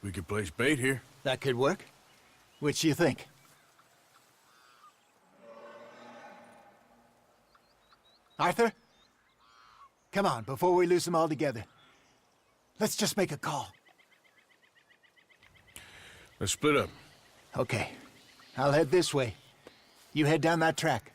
we could place bait here. That could work. Which do you think? Arthur? Come on, before we lose them altogether. Let's just make a call. Let's split up. Okay. I'll head this way. You head down that track.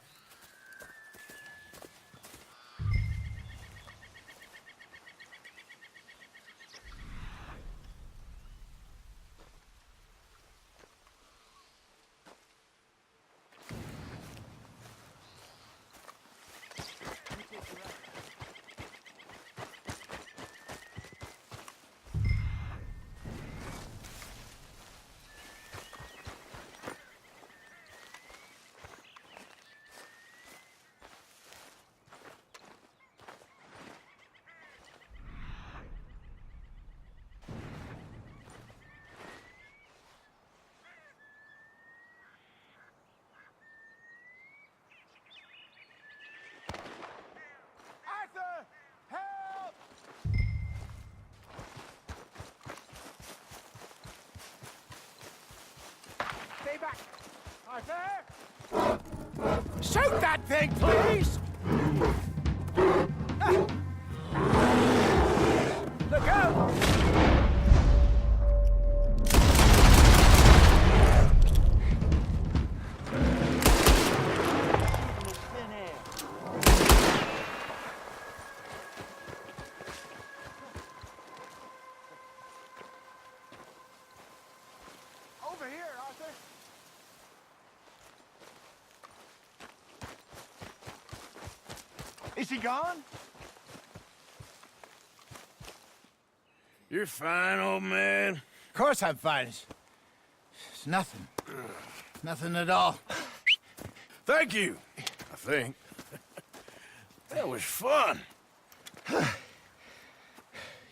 Stay back! Arthur! Shoot that thing, please! Look out! Over here, Arthur! Is he gone? You're fine, old man. Of course I'm fine. It's nothing. Nothing at all. Thank you, I think. That was fun.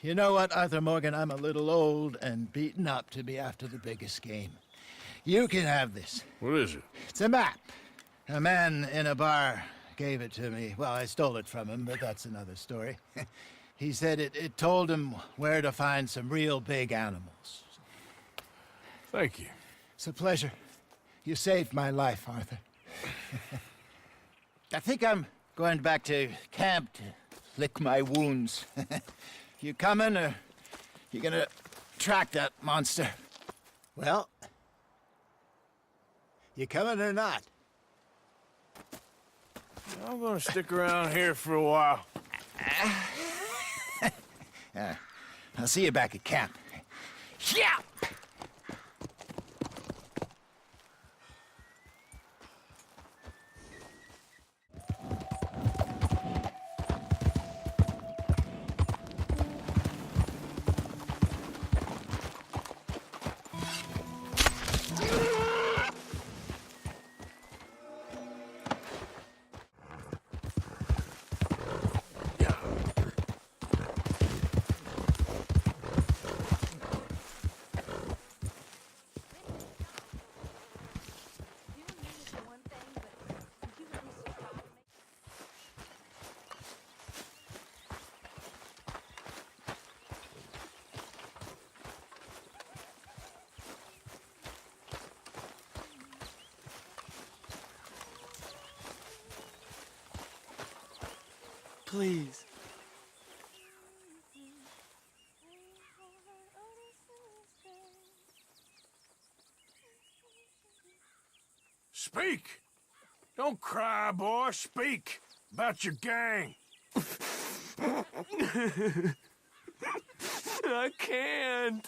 You know what, Arthur Morgan? I'm a little old and beaten up to be after the biggest game. You can have this. What is it? It's a map. A man in a bar gave it to me. Well, I stole it from him, but that's another story. He said it told him where to find some real big animals. Thank you. It's a pleasure. You saved my life, Arthur. I think I'm going back to camp to lick my wounds. You coming, or you gonna track that monster? Well, you coming or not? I'm gonna stick around here for a while. I'll see you back at camp. Yeah! Please. Speak! Don't cry, boy. Speak about your gang. I can't.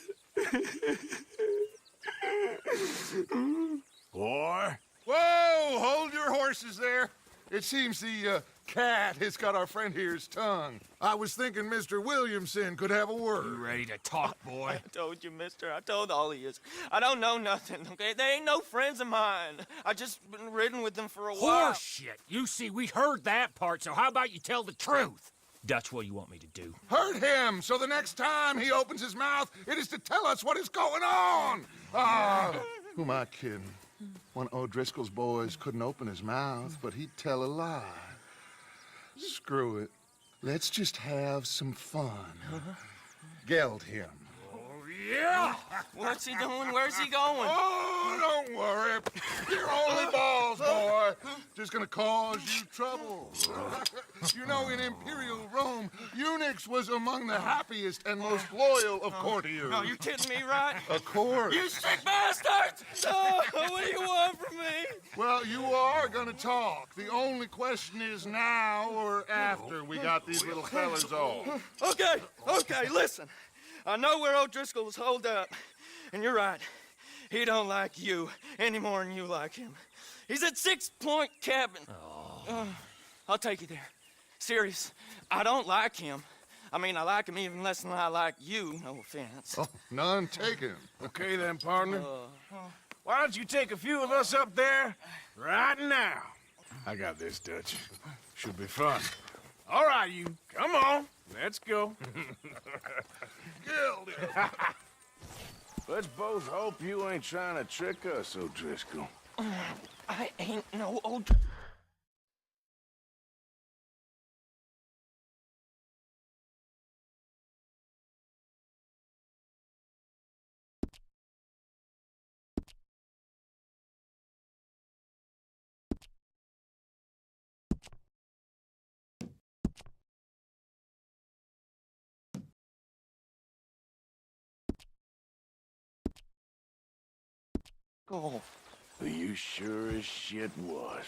Boy. Whoa! Hold your horses there. It seems the cat has got our friend here's tongue. I was thinking Mr. Williamson could have a word. You ready to talk, boy? I told you, mister. I told all of you. I don't know nothing, okay? They ain't no friends of mine. I just been ridden with them for a while. Horse shit. You see, we heard that part, so how about you tell the truth? That's what you want me to do. Hurt him, so the next time he opens his mouth, it is to tell us what is going on. Who am I kidding? One of O'Driscoll's boys couldn't open his mouth, but he'd tell a lie. Screw it. Let's just have some fun. Geld him. Oh, Yeah? What's he doing? Where's he going? Oh, don't worry. You're only balls, boy. Just gonna cause you trouble. You know, in Imperial Rome, eunuchs was among the happiest and most loyal of courtiers. No, you're kidding me, right? Of course. You sick bastards! Oh, what do you want from me? Well, you are gonna talk. The only question is now or after we got these little fellas off. Okay, listen. I know where O'Driscoll was holed up, and you're right. He don't like you any more than you like him. He's at 6 Point Cabin. I'll take you there. Serious, I don't like him. I mean, I like him even less than I like you, no offense. Oh, none taken. Okay then, partner. Why don't you take a few of us up there right now? I got this, Dutch. Should be fun. All right, you. Come on. Let's go. Let's both hope you ain't trying to trick us, O'Driscoll. I ain't no old... Oh. You sure as shit was.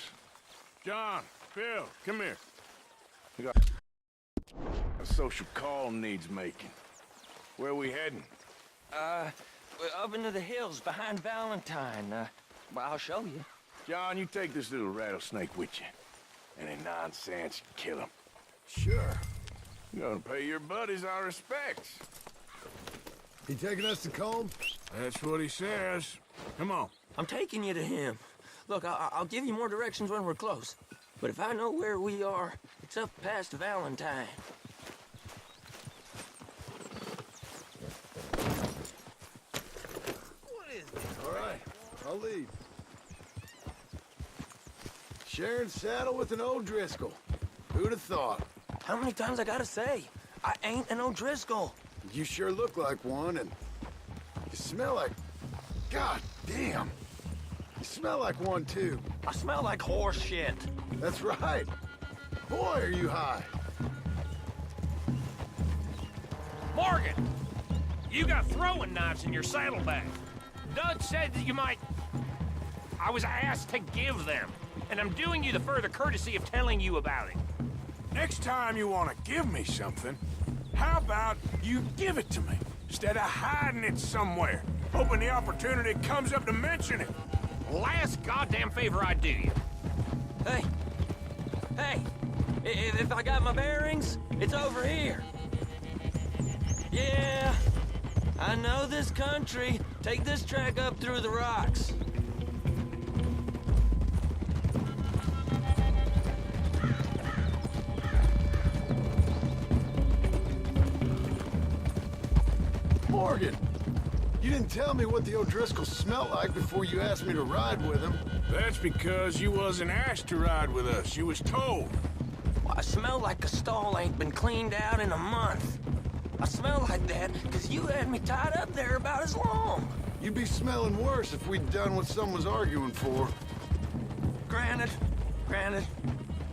John, Phil, come here. We got a social call needs making. Where are we heading? We're up into the hills behind Valentine. Well, I'll show you. John, you take this little rattlesnake with you. Any nonsense, you kill him. Sure. You're gonna pay your buddies our respects. He taking us to Combe? That's what he says. Come on. I'm taking you to him. Look, I'll give you more directions when we're close. But if I know where we are, it's up past Valentine. What is this? All right, I'll lead. Sharing saddle with an O'Driscoll. Who'd have thought? How many times I gotta say? I ain't an O'Driscoll. You sure look like one, and you smell like... God damn. You smell like one, too. I smell like horse shit. That's right. Boy, are you high. Morgan! You got throwing knives in your saddlebag. Doug said that you might... I was asked to give them, and I'm doing you the further courtesy of telling you about it. Next time you want to give me something, how about you give it to me, instead of hiding it somewhere, hoping the opportunity comes up to mention it? Last goddamn favor I do you. Hey! If I got my bearings, it's over here. Yeah, I know this country. Take this track up through the rocks. Morgan! You didn't tell me what the O'Driscoll smelled like before you asked me to ride with him. That's because you wasn't asked to ride with us. You was told. Well, I smell like a stall ain't been cleaned out in a month. I smell like that because you had me tied up there about as long. You'd be smelling worse if we'd done what someone's arguing for. Granted.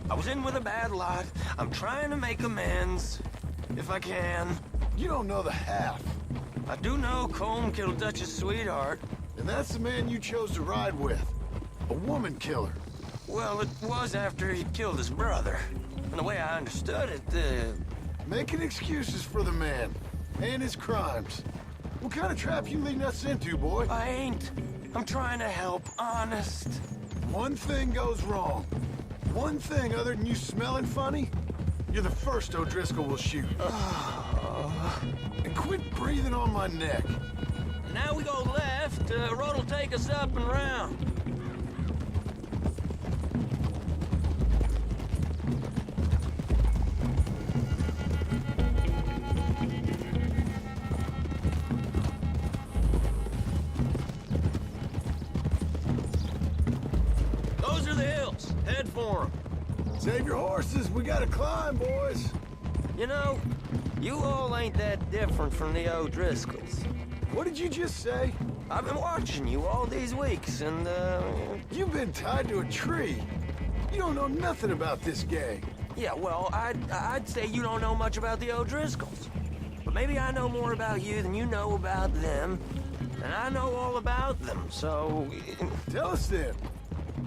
I was in with a bad lot. I'm trying to make amends, if I can. You don't know the half. I do know Colm killed Dutch's sweetheart. And that's the man you chose to ride with. A woman killer. Well, it was after he killed his brother. And the way I understood it, Making excuses for the man. And his crimes. What kind of trap you leading us into, boy? I ain't. I'm trying to help, honest. One thing goes wrong. One thing other than you smelling funny, you're the first O'Driscoll will shoot. And quit breathing on my neck. Now we go left. Road will take us up and round. Those are the hills. Head for them. Save your horses. We gotta climb, boys. You know, you all ain't that different from the O'Driscolls. What did you just say? I've been watching you all these weeks, and, You've been tied to a tree. You don't know nothing about this gang. Yeah, well, I'd say you don't know much about the O'Driscolls. But maybe I know more about you than you know about them. And I know all about them, so... Tell us then.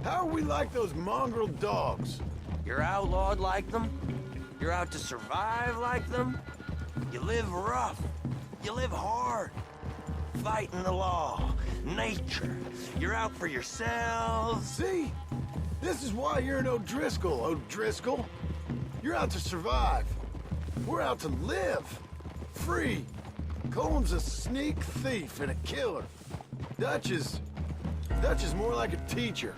How are we like those mongrel dogs? You're outlawed like them. You're out to survive like them. You live rough. You live hard. Fighting the law, nature. You're out for yourselves. See? This is why you're an O'Driscoll, O'Driscoll. You're out to survive. We're out to live. Free. Coleman's a sneak thief and a killer. Dutch is more like a teacher.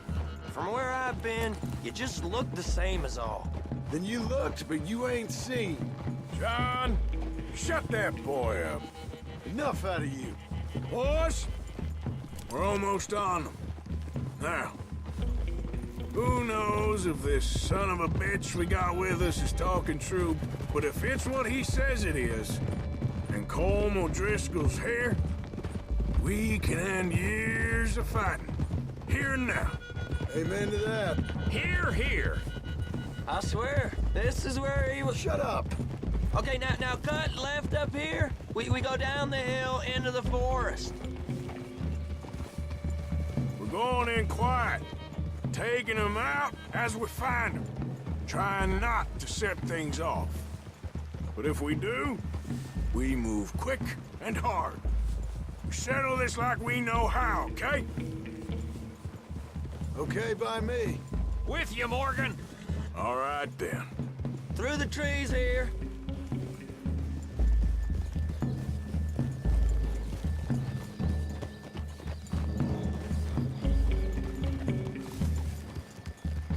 From where I've been, you just look the same as all. Then you looked, but you ain't seen. John, shut that boy up. Enough out of you. Boys, we're almost on them. Now, who knows if this son of a bitch we got with us is talking true, but if it's what he says it is, and Colm O'Driscoll's here, we can end years of fighting. Here and now. Amen to that. Here, here. I swear, this is where he was... Shut up. Okay, now cut left up here. We go down the hill into the forest. We're going in quiet, taking them out as we find them, trying not to set things off. But if we do, we move quick and hard. We settle this like we know how, okay? Okay by me. With you, Morgan. All right, then. Through the trees here.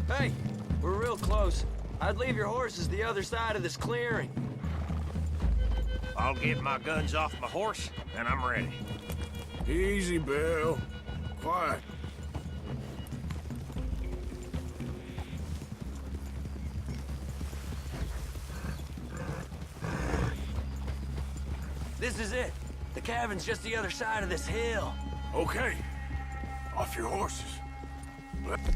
Hey, we're real close. I'd leave your horses the other side of this clearing. I'll get my guns off my horse, and I'm ready. Easy, Bill. Quiet. This is it. The cabin's just the other side of this hill. Okay. Off your horses. Let's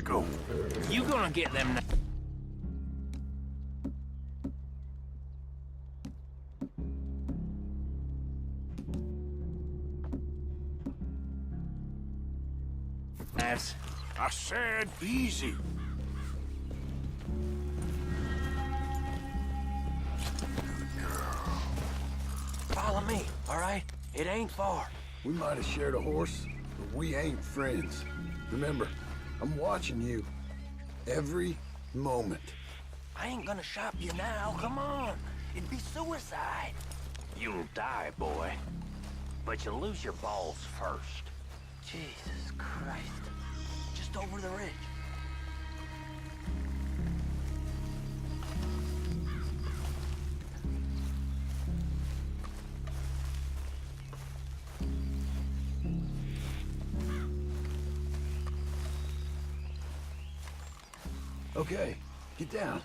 go. You gonna get them now? I said easy. Follow me, all right? It ain't far. We might have shared a horse, but we ain't friends. Remember, I'm watching you. Every moment. I ain't gonna shop you now, come on. It'd be suicide. You'll die, boy. But you'll lose your balls first. Jesus Christ. Just over the ridge. Okay, get down.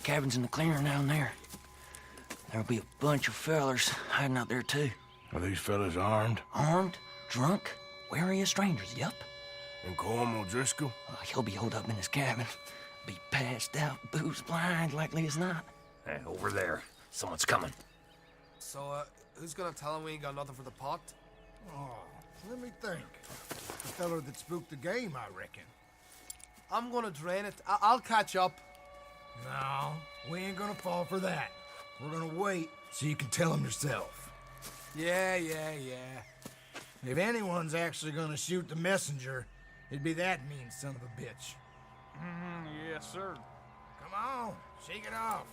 Cabin's in the clearing down there. There'll be a bunch of fellers hiding out there, too. Are these fellas armed? Armed, drunk, wary of strangers, yup. And Colm O'Driscoll? He'll be holed up in his cabin. Be passed out, booze blind, likely as not. Hey, over there. Someone's coming. So, who's gonna tell him we ain't got nothing for the pot? Oh, let me think. The feller that spooked the game, I reckon. I'm gonna drain it. I'll catch up. No, we ain't gonna fall for that. We're gonna wait so you can tell him yourself. Yeah. If anyone's actually gonna shoot the messenger, it'd be that mean son of a bitch. Yes, sir. Come on, shake it off.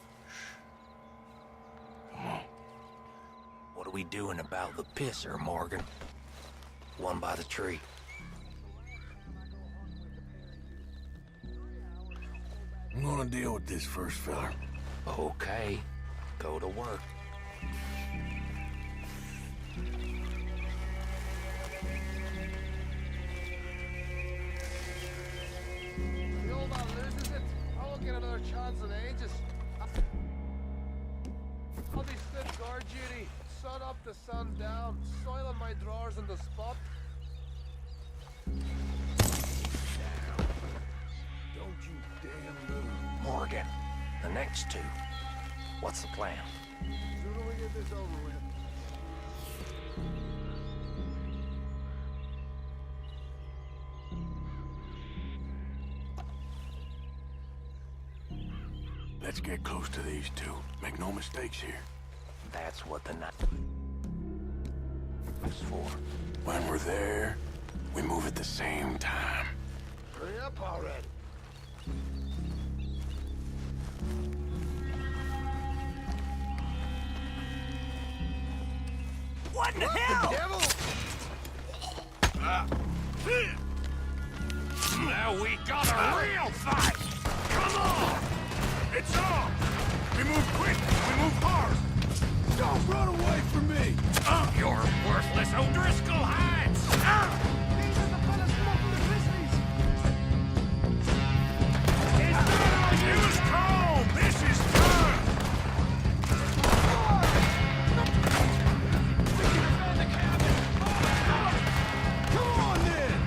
What are we doing about the pisser, Morgan? One by the tree. I'm gonna deal with this first, fella. Okay, go to work. get another chance in ages. I'll be stood guard duty, sun up to sun down, soiling my drawers on the spot. Don't you damn move. Morgan, the next two. What's the plan? Sooner we get this over with. Let's get close to these two. Make no mistakes here. That's what the night is for. When we're there, we move at the same time. Hurry up already. What in the hell? Devil! Now we got a real fight! Come on! It's on! We move quick! We move hard! Don't run away from me! You're worthless O'Driscoll hides! These are the fellas smoking the grizzlies! It's not on you! Use comb! This is time! Come on then!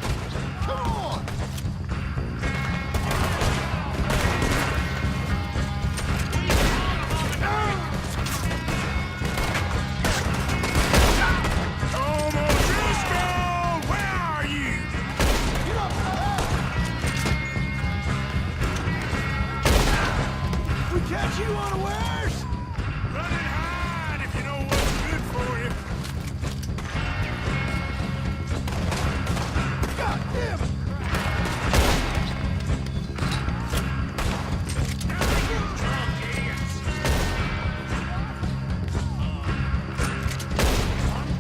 Come on! Come on, Driscoll! Where are you? Get up ahead! We catch you unawares! Run and hide if you know what's good for you. God damn it!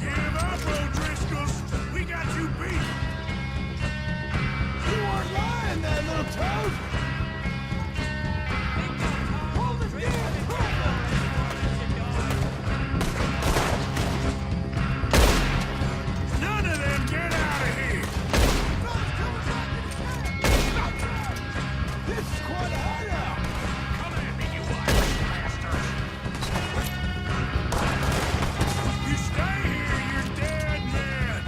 Give up, O'Driscolls! We got you beat! You weren't lying, that little toad! Hold it None of them get out of here! This is quite a hideout! Come at me, you Irish bastard! You stay here, you're dead men!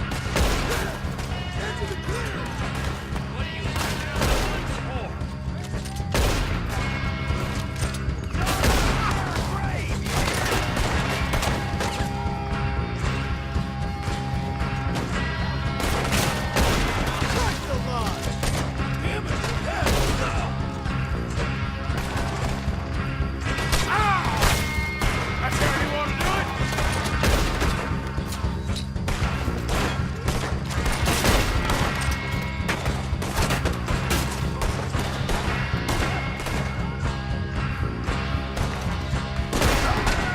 Into the clear! What are you lying down the woods for? Christ alive! Damn it! That's how you want to do it?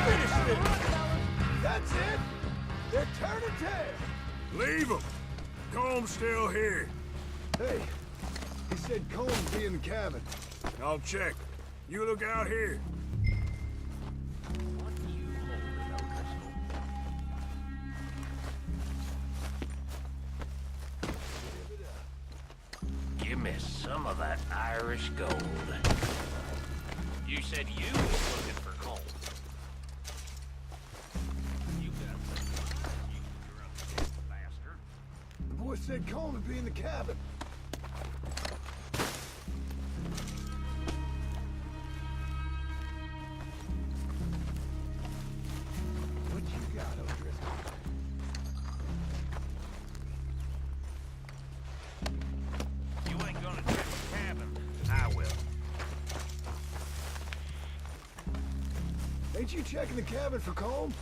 Finish it! That's it! They're turning tail! Leave them. Comb's still here. Hey, he said Combs be in the cabin. I'll check. You look out here. What are you holding, O'Driscoll? Give me some of that Irish gold. You said you was looking for gold. You got you drunk bastard. The boy said Combs would be in the cabin. What you got, O'Driscoll? You ain't gonna check the cabin. I will. Ain't you checking the cabin for Combs?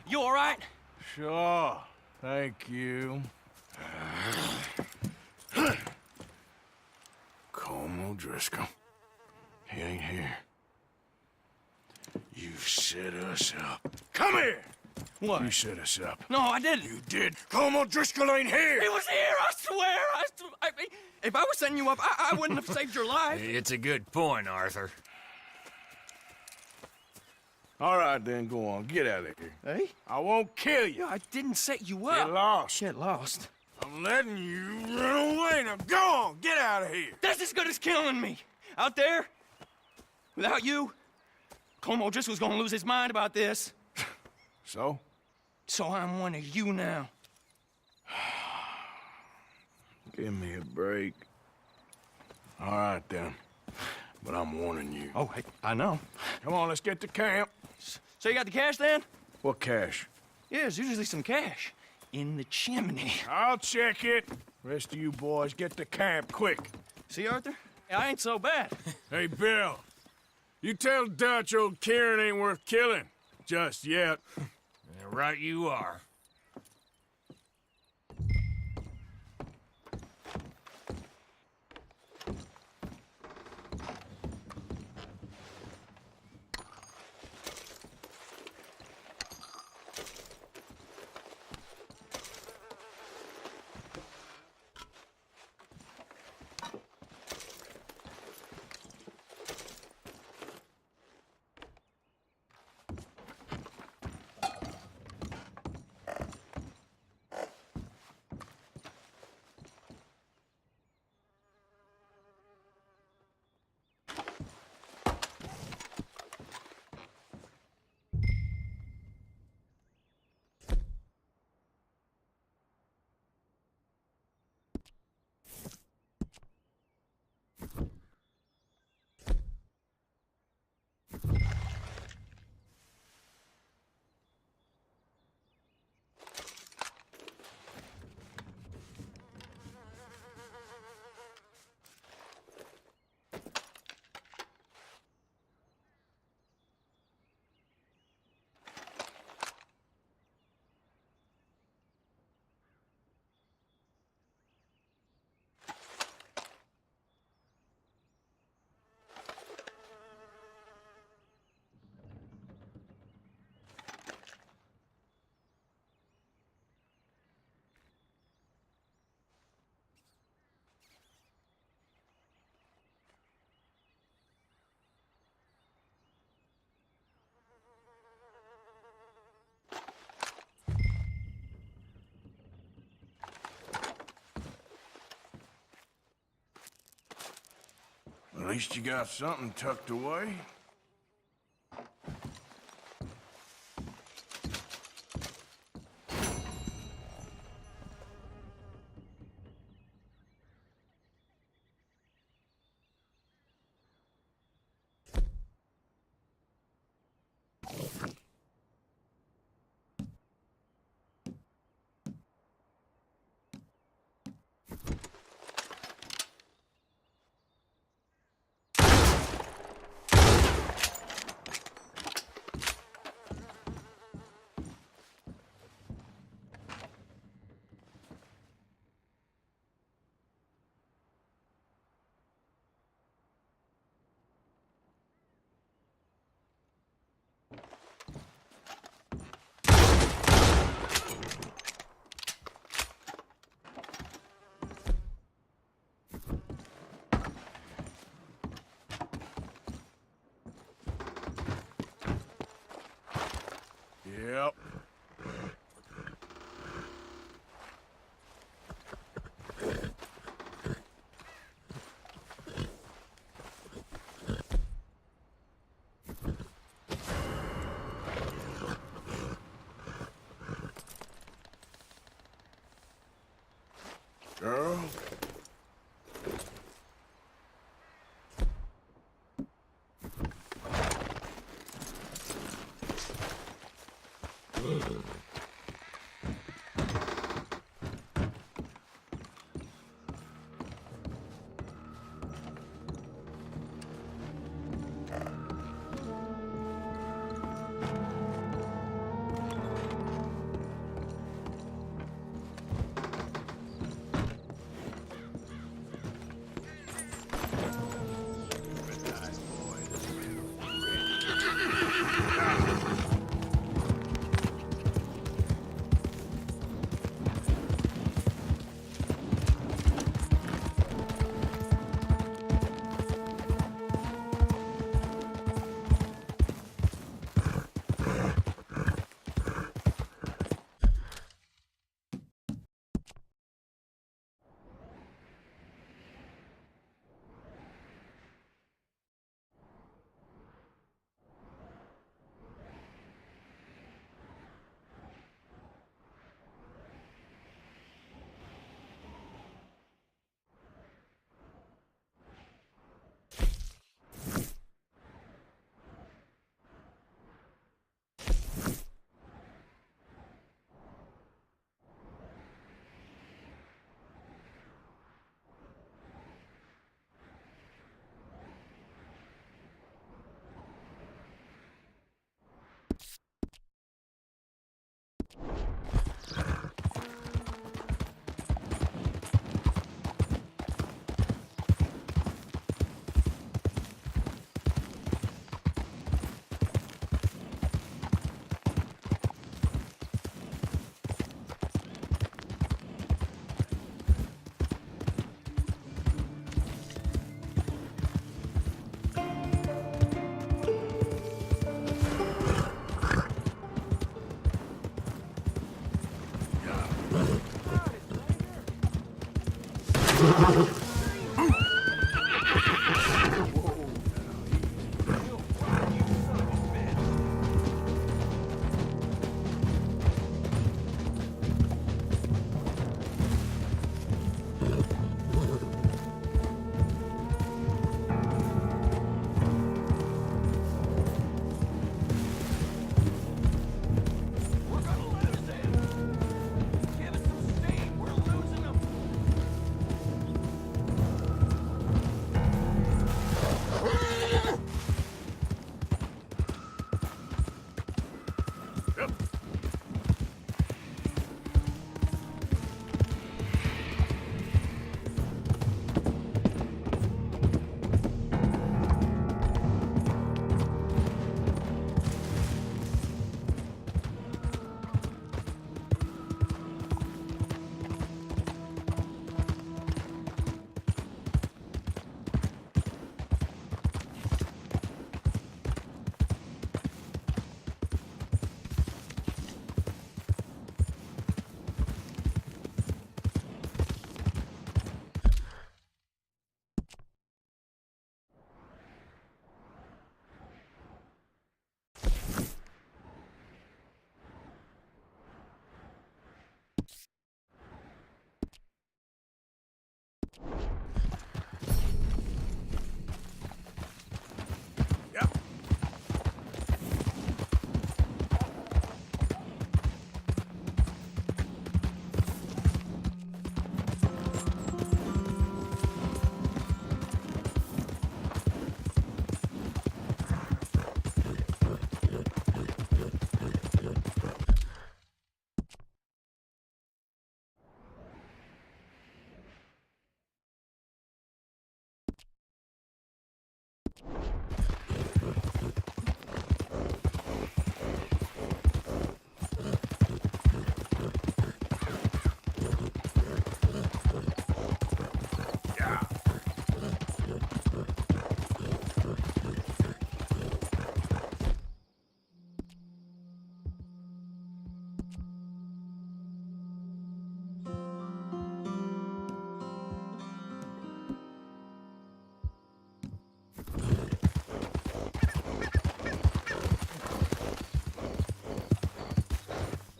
You all right? Sure. Thank you. O'Driscoll. He ain't here. You set us up. Come here! What? You set us up. No, I didn't. You did. Colm O'Driscoll ain't here! He was here, I swear! If I was setting you up, I wouldn't have saved your life. It's a good point, Arthur. All right, then, go on. Get out of here. Hey? I won't kill you. I didn't set you up. Get lost. Get lost. I'm letting you run away. Now go on. Get out of here. That's as good as killing me. Out there, without you, Colm O'Driscoll's gonna lose his mind about this. So? So I'm one of you now. Give me a break. All right, then. But I'm warning you. Oh, hey, I know. Come on, let's get to camp. So you got the cash, then? What cash? Yeah, there's usually some cash in the chimney. I'll check it. Rest of you boys, get to camp, quick. See, Arthur? I ain't so bad. Hey, Bill. You tell Dutch old Kieran ain't worth killing. Just yet. Right you are. At least you got something tucked away. Yep. Girl.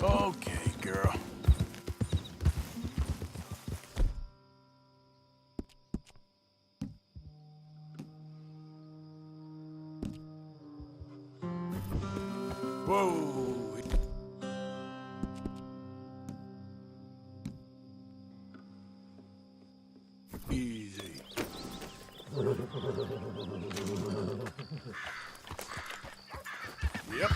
Okay, girl. Whoa. Easy. Yep.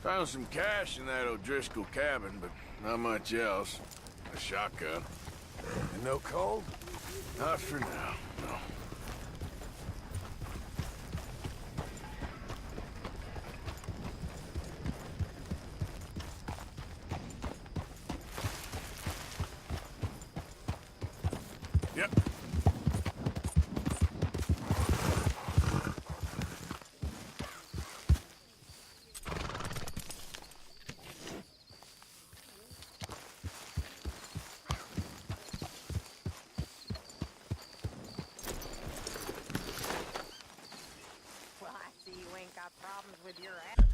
Found some cash in that O'Driscoll cabin, but not much else. A shotgun. And no cold? Not for now, no. Yep. Well, I see you ain't got problems with your ass.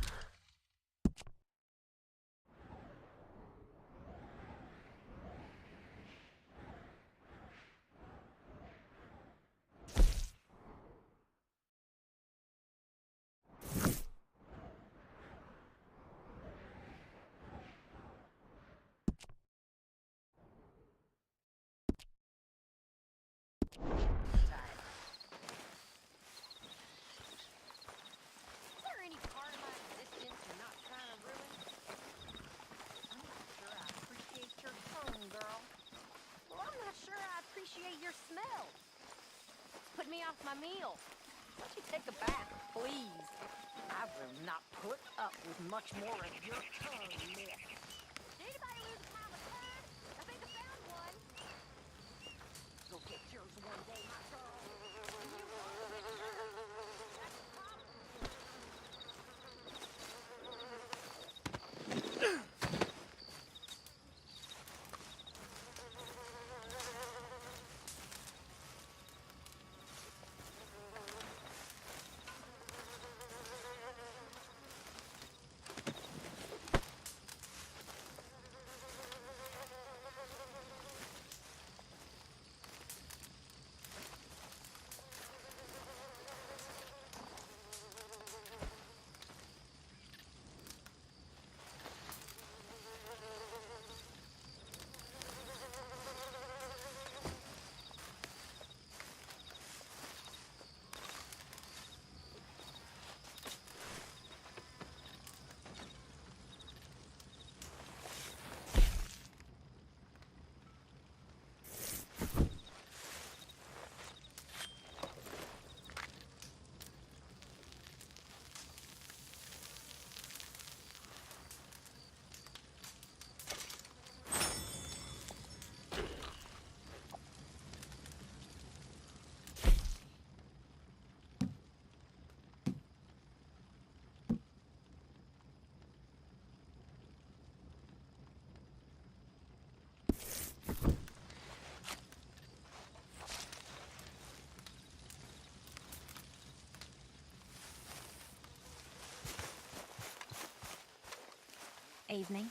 off my meal. Why don't you take a bath, please? I will not put up with much more of your tongue, miss. Did anybody lose a pile of turd? I think I found one. Go get yours one day, my girl. And you won't get yours. That's the problem. Evening.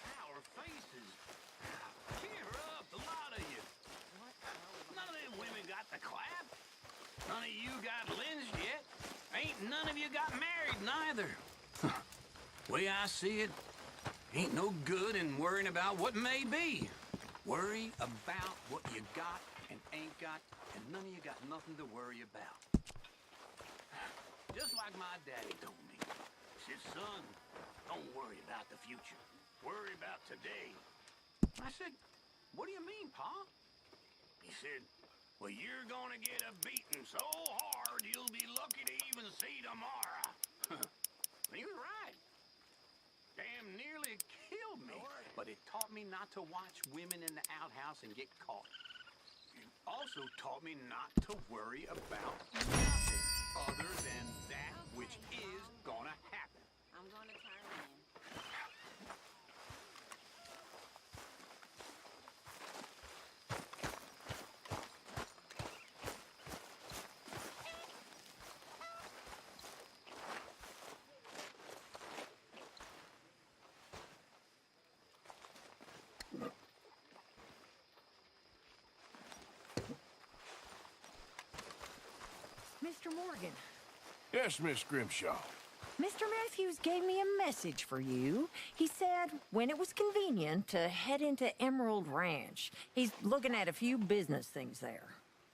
Sour faces. Cheer up, the lot of you. None of them women got the clap. None of you got lynched yet. Ain't none of you got married neither. Way I see it, ain't no good in worrying about what may be. Worry about what you got and ain't got, and none of you got nothing to worry about. Just like my daddy told me. He said, son, don't worry about the future. Worry about today. I said, what do you mean, Pa? He said, well, you're gonna get a beating so hard you'll be lucky to even see tomorrow. He was right. Damn nearly killed me. But it taught me not to watch women in the outhouse and get caught. It also taught me not to worry about nothing other than that which is gonna happen. I'm gonna turn in. Mr. Morgan, Yes, Miss Grimshaw. Mr. Matthews gave me a message for you. He said when it was convenient to head into Emerald Ranch. He's looking at a few business things there.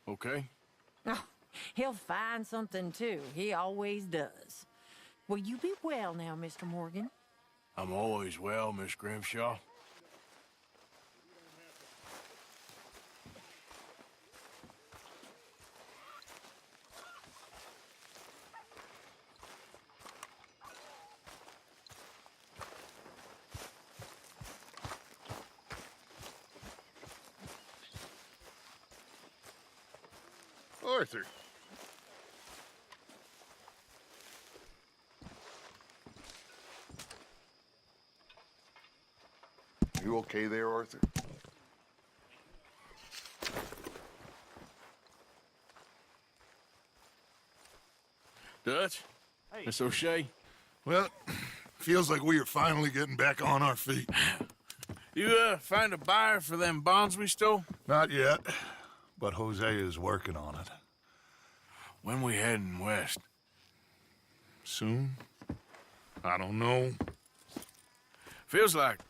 Okay. Oh, he'll find something too. He always does. Will you be well now, Mr. Morgan? I'm always well, Miss Grimshaw. Arthur. You okay there, Arthur? Dutch? Hey. Miss O'Shea? Well, feels like we are finally getting back on our feet. You, find a buyer for them bonds we stole? Not yet, but Jose is working on it. When we heading west? Soon? I don't know. Feels like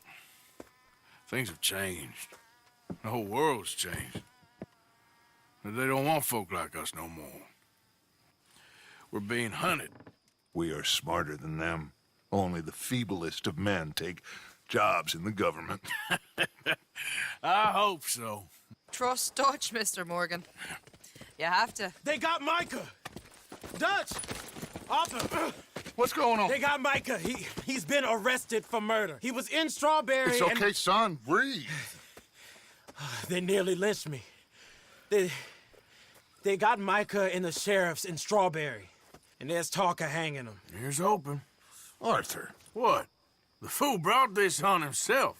things have changed. The whole world's changed. But they don't want folk like us no more. We're being hunted. We are smarter than them. Only the feeblest of men take jobs in the government. I hope so. Trust Dutch, Mr. Morgan. You have to. They got Micah! Dutch! Arthur! What's going on? They got Micah. He's been arrested for murder. He was in Strawberry. It's okay, son. Breathe. They nearly lynched me. They got Micah and the sheriffs in Strawberry. And there's talk of hanging him. Here's hoping. Arthur. What? The fool brought this on himself.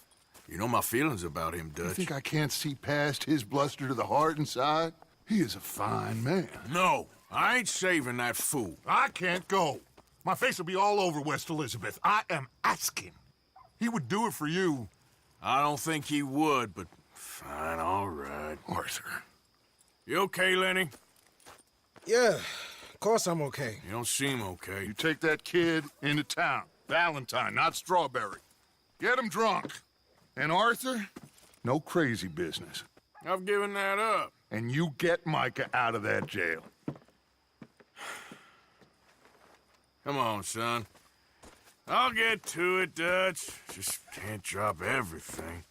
You know my feelings about him, Dutch. You think I can't see past his bluster to the heart inside? He is a fine man. No, I ain't saving that fool. I can't go. My face will be all over West Elizabeth. I am asking. He would do it for you. I don't think he would, but fine, all right. Arthur. You okay, Lenny? Yeah, of course I'm okay. You don't seem okay. You take that kid into town. Valentine, not Strawberry. Get him drunk. And Arthur, no crazy business. I've given that up. And you get Micah out of that jail. Come on, son. I'll get to it, Dutch. Just can't drop everything.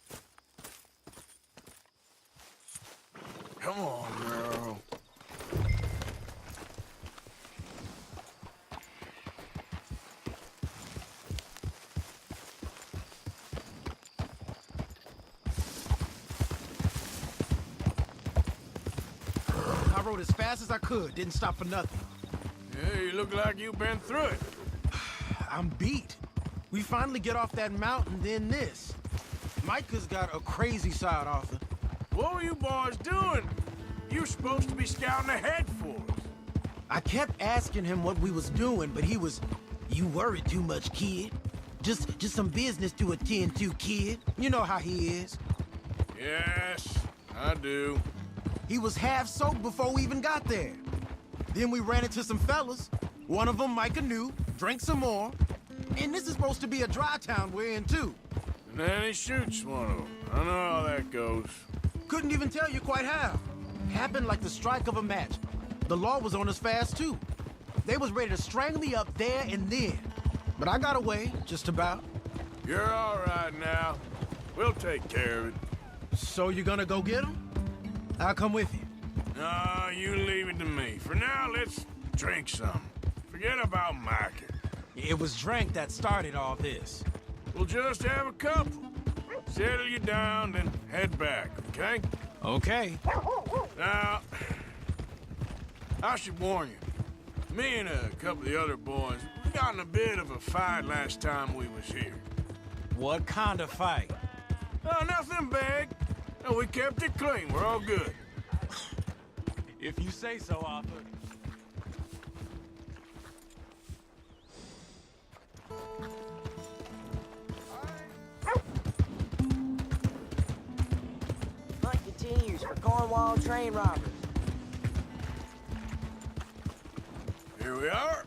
Come on, girl. I rode as fast as I could, didn't stop for nothing. Yeah, you look like you've been through it. I'm beat. We finally get off that mountain, then this. Micah's got a crazy side, Arthur. What were you boys doing? You were supposed to be scouting ahead for us. I kept asking him what we was doing, but he was, "You worry too much, kid. Just some business to attend to, kid." You know how he is. Yes, I do. He was half soaked before we even got there. Then we ran into some fellas. One of them Micah knew, drank some more. And this is supposed to be a dry town we're in, too. And then he shoots one of them. I know how that goes. Couldn't even tell you quite how. Happened like the strike of a match. The law was on us fast, too. They was ready to strangle me up there and then. But I got away, just about. You're all right now. We'll take care of it. So you gonna go get him? I'll come with you. No, you leave it to me. For now, let's drink some. Forget about Micah. It was drink that started all this. We'll just have a couple. Settle you down, then head back, okay? Okay. Now, I should warn you. Me and a couple of the other boys, we got in a bit of a fight last time we was here. What kind of fight? Oh, nothing big. No, we kept it clean. We're all good. If you say so, Arthur. Hunt continues for Cornwall train robbers. Here we are.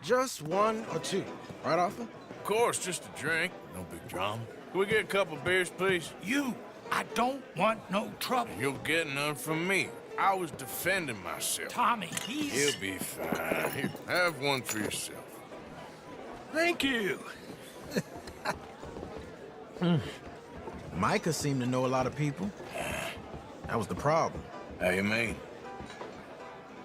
Just one or two, right, Arthur? Of course, just a drink. No big drama. Can we get a couple beers, please? I don't want no trouble. You'll get none from me. I was defending myself. Tommy, he's... He'll be fine. Here, have one for yourself. Thank you. Micah seemed to know a lot of people. That was the problem. How you mean?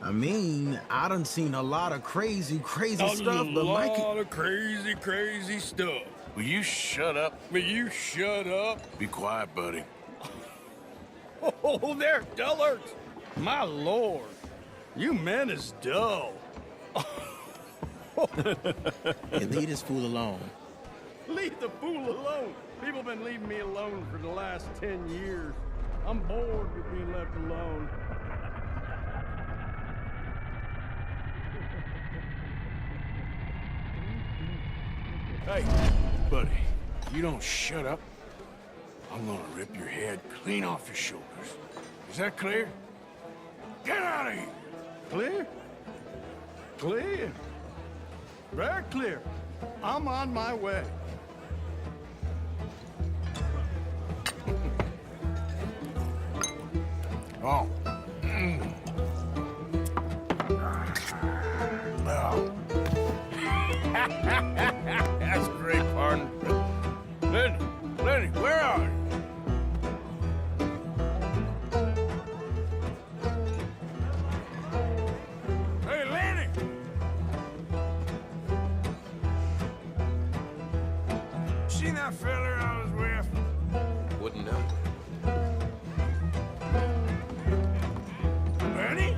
I mean, I done seen a lot of crazy stuff, but Micah... A lot of crazy stuff. Will you shut up? Will you shut up? Be quiet, buddy. Oh, they're dullards. My lord. You men is dull. Hey, leave this fool alone. Leave the fool alone. People been leaving me alone for the last 10 years. I'm bored with being left alone. Hey, buddy, you don't shut up, I'm gonna rip your head clean off your shoulders. Is that clear? Get out of here! Clear? Clear? Very clear. I'm on my way. Oh. No. That's great, partner. Lenny, where are you? Hey, Lenny! Seen that fella I was with? Wouldn't know. Lenny?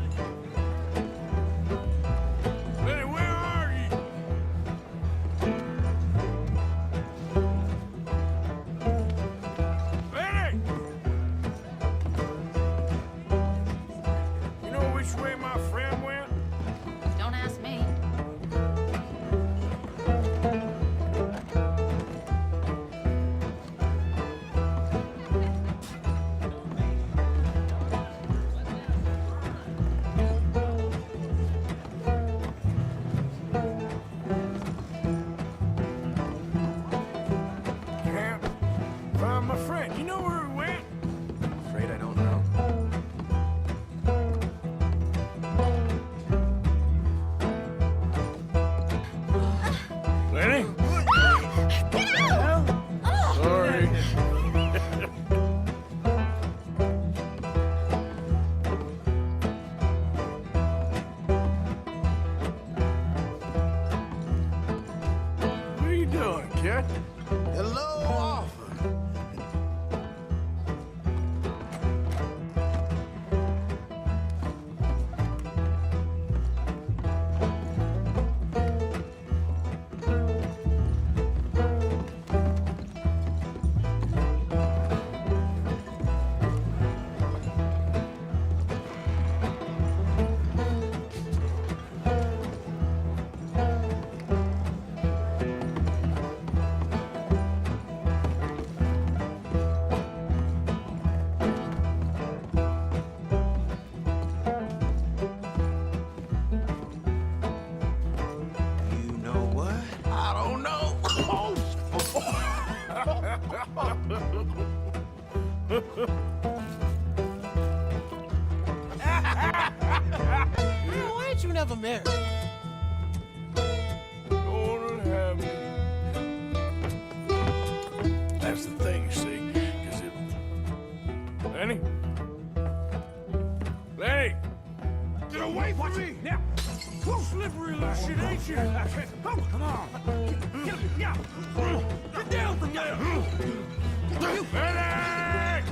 Lenny, where are you? Lenny! You know which way my friend went? Don't ask me. Can't find my friend. You know where he went? Afraid I don't know. Lenny? Sorry. What are you doing, kid? Hello, offer. You know what? I don't know. Why ain't you never married? Don't have me. That's the thing, you see, because it... Lenny? Lenny! Get away from me! Now! Slippery little shit, ain't you? Come on! Get down from there! Lenny!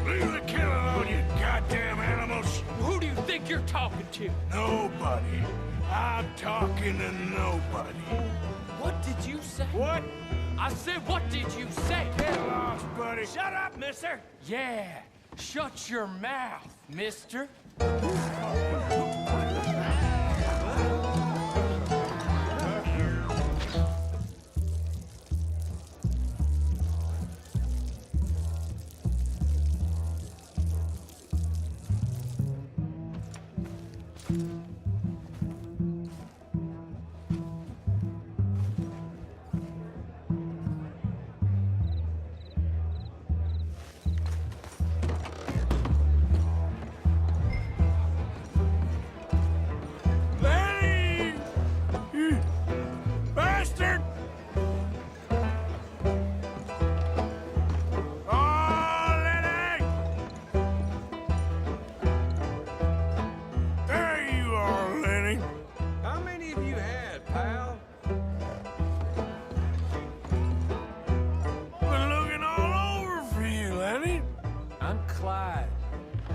Leave the killing alone, you goddamn animals! Who do you think you're talking to? Nobody. I'm talking to nobody. What did you say? What? I said, what did you say? Get lost, buddy. Shut up, mister! Yeah, shut your mouth, mister.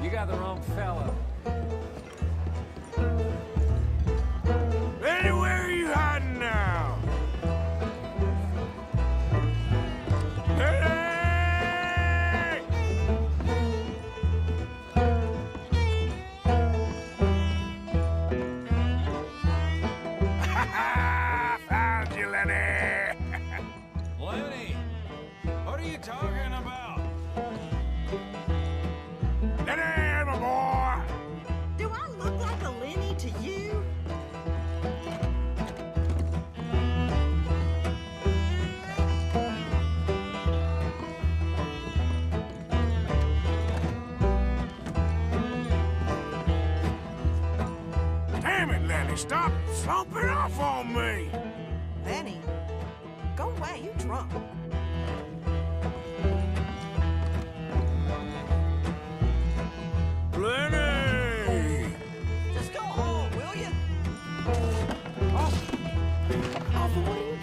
You got the wrong fella. Lenny, where are you hiding now? Lenny! Found you, Lenny! Lenny, what are you talking about? Lenny, my boy! Do I look like a Lenny to you? Damn it, Lenny, stop slumping off on me! Lenny, go away, you drunk. Lenny! Just go home, will you? Arthur, what are you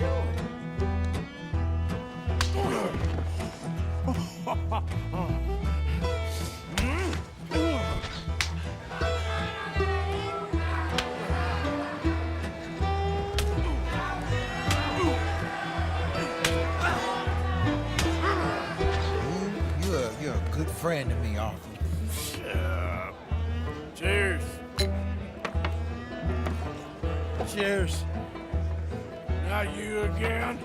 You're a good friend to me, Arthur. Cheers. Cheers. Not you again?